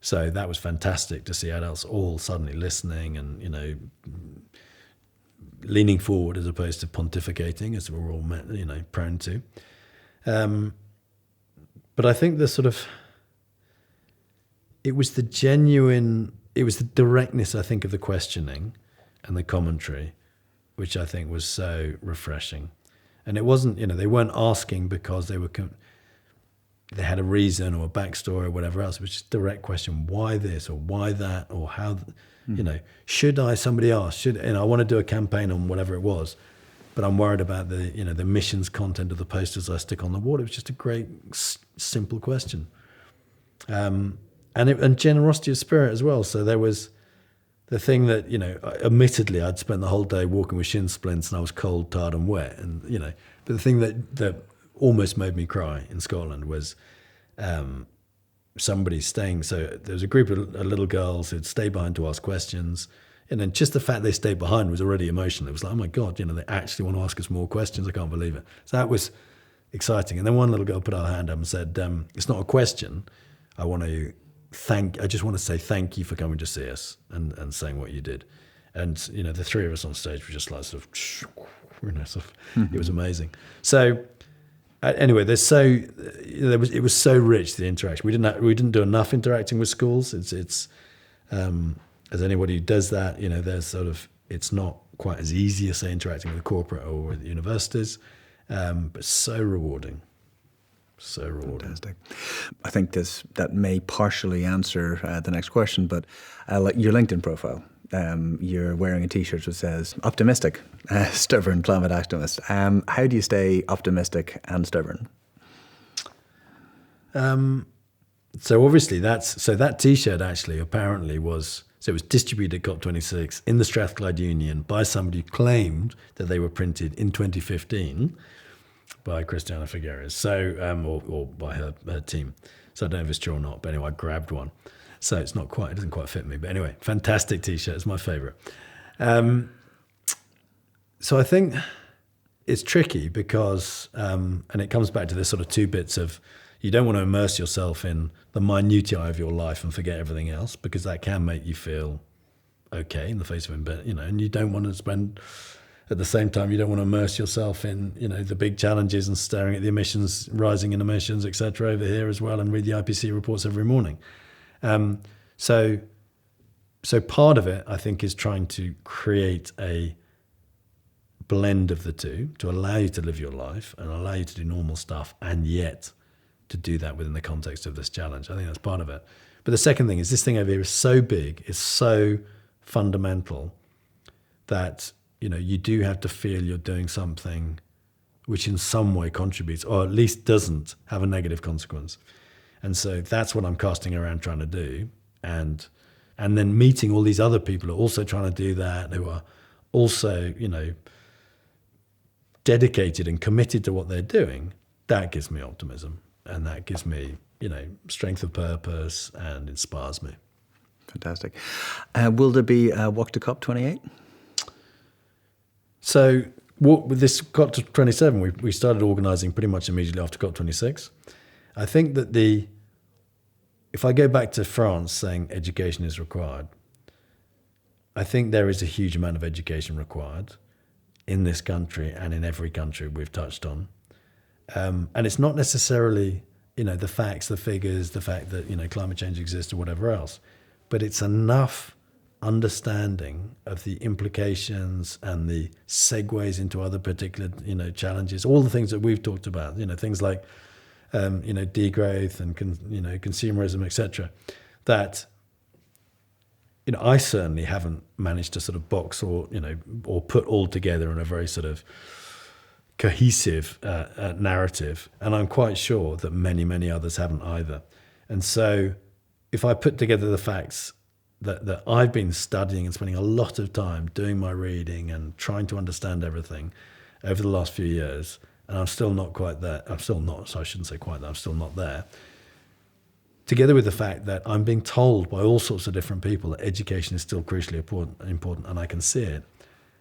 So that was fantastic to see adults all suddenly listening and leaning forward as opposed to pontificating, as we're all prone to. But I think it was the directness, I think, of the questioning and the commentary, which I think was so refreshing. And it wasn't, they weren't asking because they they had a reason or a backstory or whatever else. It was just a direct question: why this or why that, or how, somebody asked, I want to do a campaign on whatever it was, but I'm worried about the missions content of the posters I stick on the wall. It was just a great, simple question. And generosity of spirit as well. So there was the thing that, admittedly, I'd spent the whole day walking with shin splints and I was cold, tired and wet. And, but the thing that almost made me cry in Scotland was somebody staying. So there was a group of little girls who'd stay behind to ask questions. And then just the fact they stayed behind was already emotional. It was like, oh my God, they actually want to ask us more questions. I can't believe it. So that was exciting. And then one little girl put her hand up and said, it's not a question. I just want to say thank you for coming to see us and saying what you did. And, the three of us on stage were just like it was amazing. So anyway, it was so rich, the interaction. We didn't do enough interacting with schools. It's as anybody who does that, there's it's not quite as easy as say interacting with a corporate or with universities, but so rewarding. So rewarding. Fantastic. I think that may partially answer the next question, but your LinkedIn profile, you're wearing a T-shirt which says optimistic, stubborn climate activist. How do you stay optimistic and stubborn? So obviously that T-shirt actually apparently was So it was distributed at COP26 in the Strathclyde Union by somebody who claimed that they were printed in 2015 by Christiana Figueres, so or by her team. So I don't know if it's true or not, but anyway, I grabbed one. So it doesn't quite fit me. But anyway, fantastic T-shirt. It's my favorite. So I think it's tricky because, and it comes back to this sort of two bits of, you don't want to immerse yourself in the minutiae of your life and forget everything else, because that can make you feel okay in the face of it, and you don't want to spend, at the same time, you don't want to immerse yourself in, the big challenges and staring at the emissions, rising in emissions, etc. over here as well, and read the IPC reports every morning. So part of it, I think, is trying to create a blend of the two to allow you to live your life and allow you to do normal stuff, and yet to do that within the context of this challenge. I think that's part of it. But the second thing is, this thing over here is so big, it's so fundamental that, you do have to feel you're doing something which in some way contributes, or at least doesn't have a negative consequence. And so that's what I'm casting around trying to do. And then meeting all these other people who are also trying to do that, who are also, dedicated and committed to what they're doing, that gives me optimism. And that gives me, strength of purpose and inspires me. Fantastic. Will there be a Walk to COP28? So with this COP27, we started organising pretty much immediately after COP26. I think that if I go back to France saying education is required, I think there is a huge amount of education required in this country and in every country we've touched on. And it's not necessarily, the facts, the figures, the fact that, climate change exists or whatever else, but it's enough understanding of the implications and the segues into other particular, challenges, all the things that we've talked about, things like, degrowth and, consumerism, etc., that, I certainly haven't managed to sort of box or put all together in a very sort of cohesive narrative. And I'm quite sure that many, many others haven't either. And so if I put together the facts that I've been studying and spending a lot of time doing my reading and trying to understand everything over the last few years, and I'm still not quite there. I'm still not, so I shouldn't say quite there, I'm still not there. Together with the fact that I'm being told by all sorts of different people that education is still crucially important, and I can see it,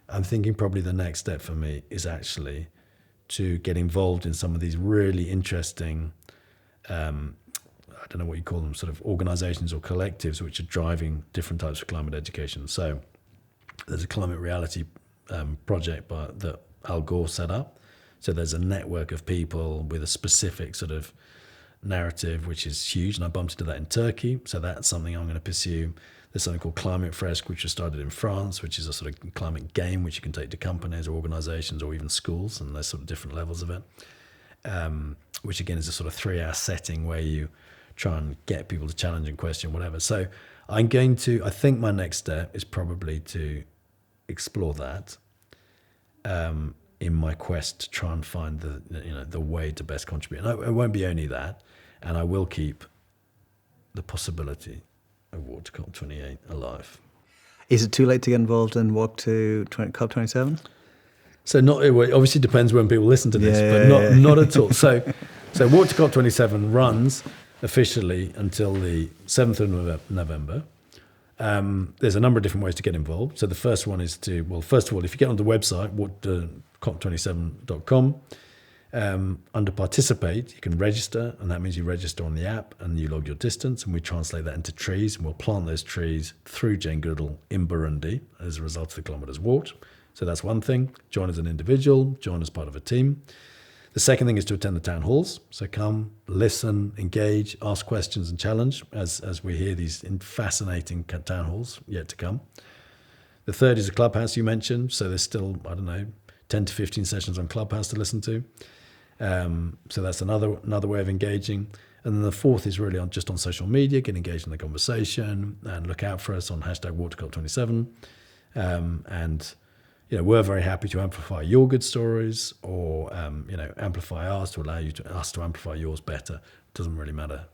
I'm thinking probably the next step for me is actually to get involved in some of these really interesting, I don't know what you call them, sort of organizations or collectives which are driving different types of climate education. So there's a climate reality project that Al Gore set up. So there's a network of people with a specific sort of narrative, which is huge. And I bumped into that in Turkey. So that's something I'm going to pursue. There's something called Climate Fresk, which was started in France, which is a sort of climate game, which you can take to companies or organizations or even schools, and there's sort of different levels of it, which again is a sort of 3-hour setting where you try and get people to challenge and question whatever. So I think my next step is probably to explore that in my quest to try and find the way to best contribute. And it won't be only that, and I will keep the possibility of Walk to COP28 alive. Is it too late to get involved in Walk to COP27? So it obviously depends when people listen to this, but not at all. So Walk to COP27 runs officially until the 7th of November. There's a number of different ways to get involved. So the first one is first of all, if you get on the website, cop27.com, under participate, you can register, and that means you register on the app and you log your distance, and we translate that into trees, and we'll plant those trees through Jane Goodall in Burundi as a result of the kilometres walked. So that's one thing. Join as an individual, join as part of a team. The second thing is to attend the town halls. So come, listen, engage, ask questions and challenge as we hear these fascinating town halls yet to come. The third is a Clubhouse you mentioned. So there's still, 10 to 15 sessions on Clubhouse to listen to. So that's another way of engaging. And then the fourth is really just on social media, get engaged in the conversation and look out for us on #WalkToCOP27. And we're very happy to amplify your good stories or amplify ours to allow us to amplify yours better doesn't really matter,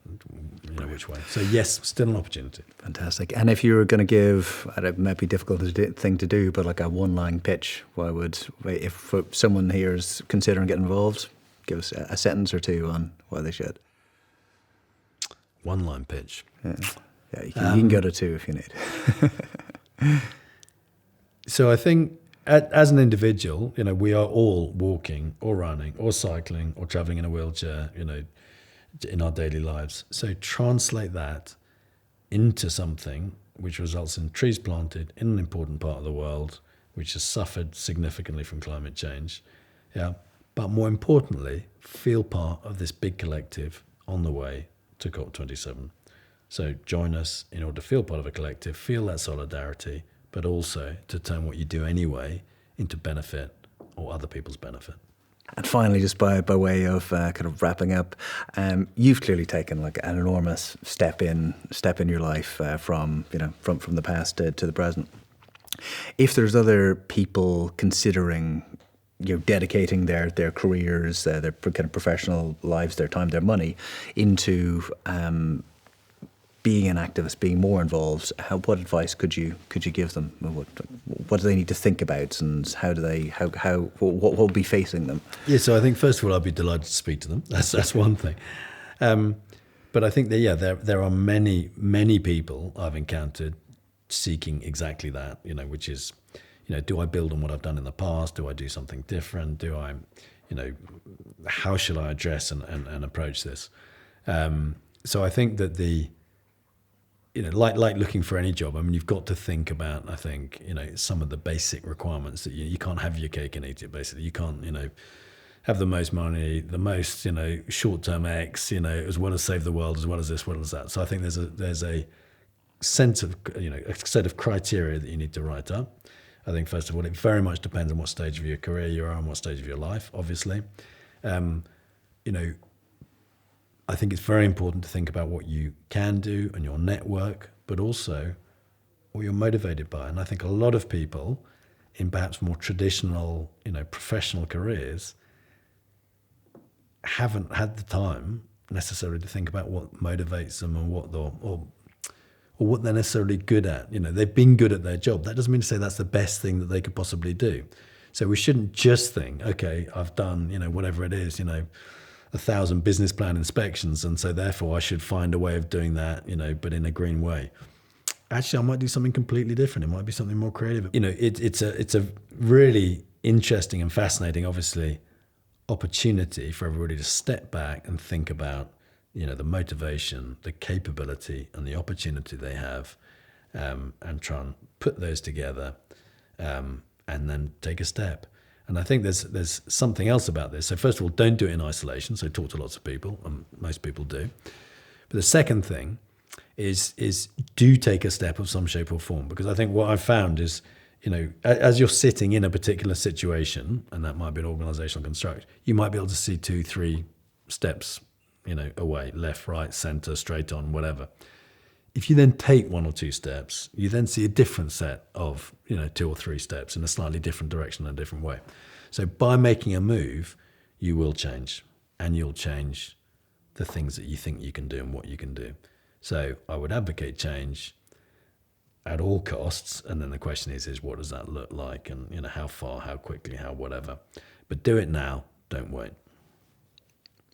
which way. So yes, still an opportunity. Fantastic. And if you were going to give, it might be a difficult thing to do, but like a one-line pitch, if someone here is considering getting involved, give us a sentence or two on why they should. One-line pitch. Yeah, you can go to two if you need. So I think as an individual, we are all walking or running or cycling or traveling in a wheelchair, in our daily lives. So translate that into something which results in trees planted in an important part of the world, which has suffered significantly from climate change. Yeah. But more importantly, feel part of this big collective on the way to COP27. So join us in order to feel part of a collective, feel that solidarity, but also to turn what you do anyway into benefit or other people's benefit. And finally, just by way of kind of wrapping up, you've clearly taken like an enormous step in your life from the past to the present. If there's other people considering dedicating their careers, their kind of professional lives, their time, their money into being an activist, being more involved, what advice could you give them? What do they need to think about, and what will be facing them? Yeah, so I think first of all, I'd be delighted to speak to them. That's one thing. But I think that there are many people I've encountered seeking exactly that. Which is, do I build on what I've done in the past? Do I do something different? Do I, how should I address and approach this? So I think that like looking for any job, I mean, you've got to think about, I think, some of the basic requirements that you can't have your cake and eat it, basically. You can't, have the most money, the most, short-term X, as well as save the world, as well as this, as well as that. So I think there's a sense of, a set of criteria that you need to write up. I think, first of all, it very much depends on what stage of your career you are and what stage of your life, obviously. I think it's very important to think about what you can do and your network, but also what you're motivated by. And I think a lot of people in perhaps more traditional, professional careers haven't had the time necessarily to think about what motivates them and or what they're necessarily good at. They've been good at their job. That doesn't mean to say that's the best thing that they could possibly do. So we shouldn't just think, okay, I've done, whatever it is, 1,000 business plan inspections, and so therefore I should find a way of doing that, but in a green way. Actually, I might do something completely different. It might be something more creative. It's a really interesting and fascinating, obviously, opportunity for everybody to step back and think about, the motivation, the capability, and the opportunity they have, and try and put those together, and then take a step. And I think there's something else about this. So first of all, don't do it in isolation. So talk to lots of people, and most people do. But the second thing is do take a step of some shape or form. Because I think what I've found is, as you're sitting in a particular situation, and that might be an organizational construct, you might be able to see 2-3 steps, away, left, right, center, straight on, whatever. If you then take 1 or 2 steps, you then see a different set of, 2 or 3 steps in a slightly different direction and a different way. So by making a move, you will change, and you'll change the things that you think you can do and what you can do. So I would advocate change at all costs. And then the question is what does that look like? And, how far, how quickly, how whatever. But do it now, don't wait.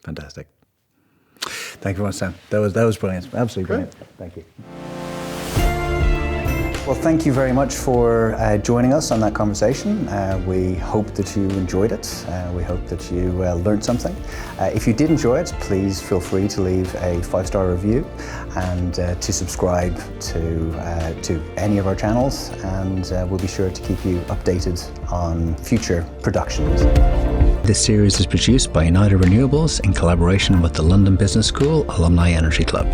Fantastic. Thank you very much, Sam. That was brilliant. Absolutely brilliant. Thank you. Well, thank you very much for joining us on that conversation. We hope that you enjoyed it. We hope that you learned something. If you did enjoy it, please feel free to leave a 5-star review and to subscribe to any of our channels, and we'll be sure to keep you updated on future productions. This series is produced by United Renewables in collaboration with the London Business School Alumni Energy Club.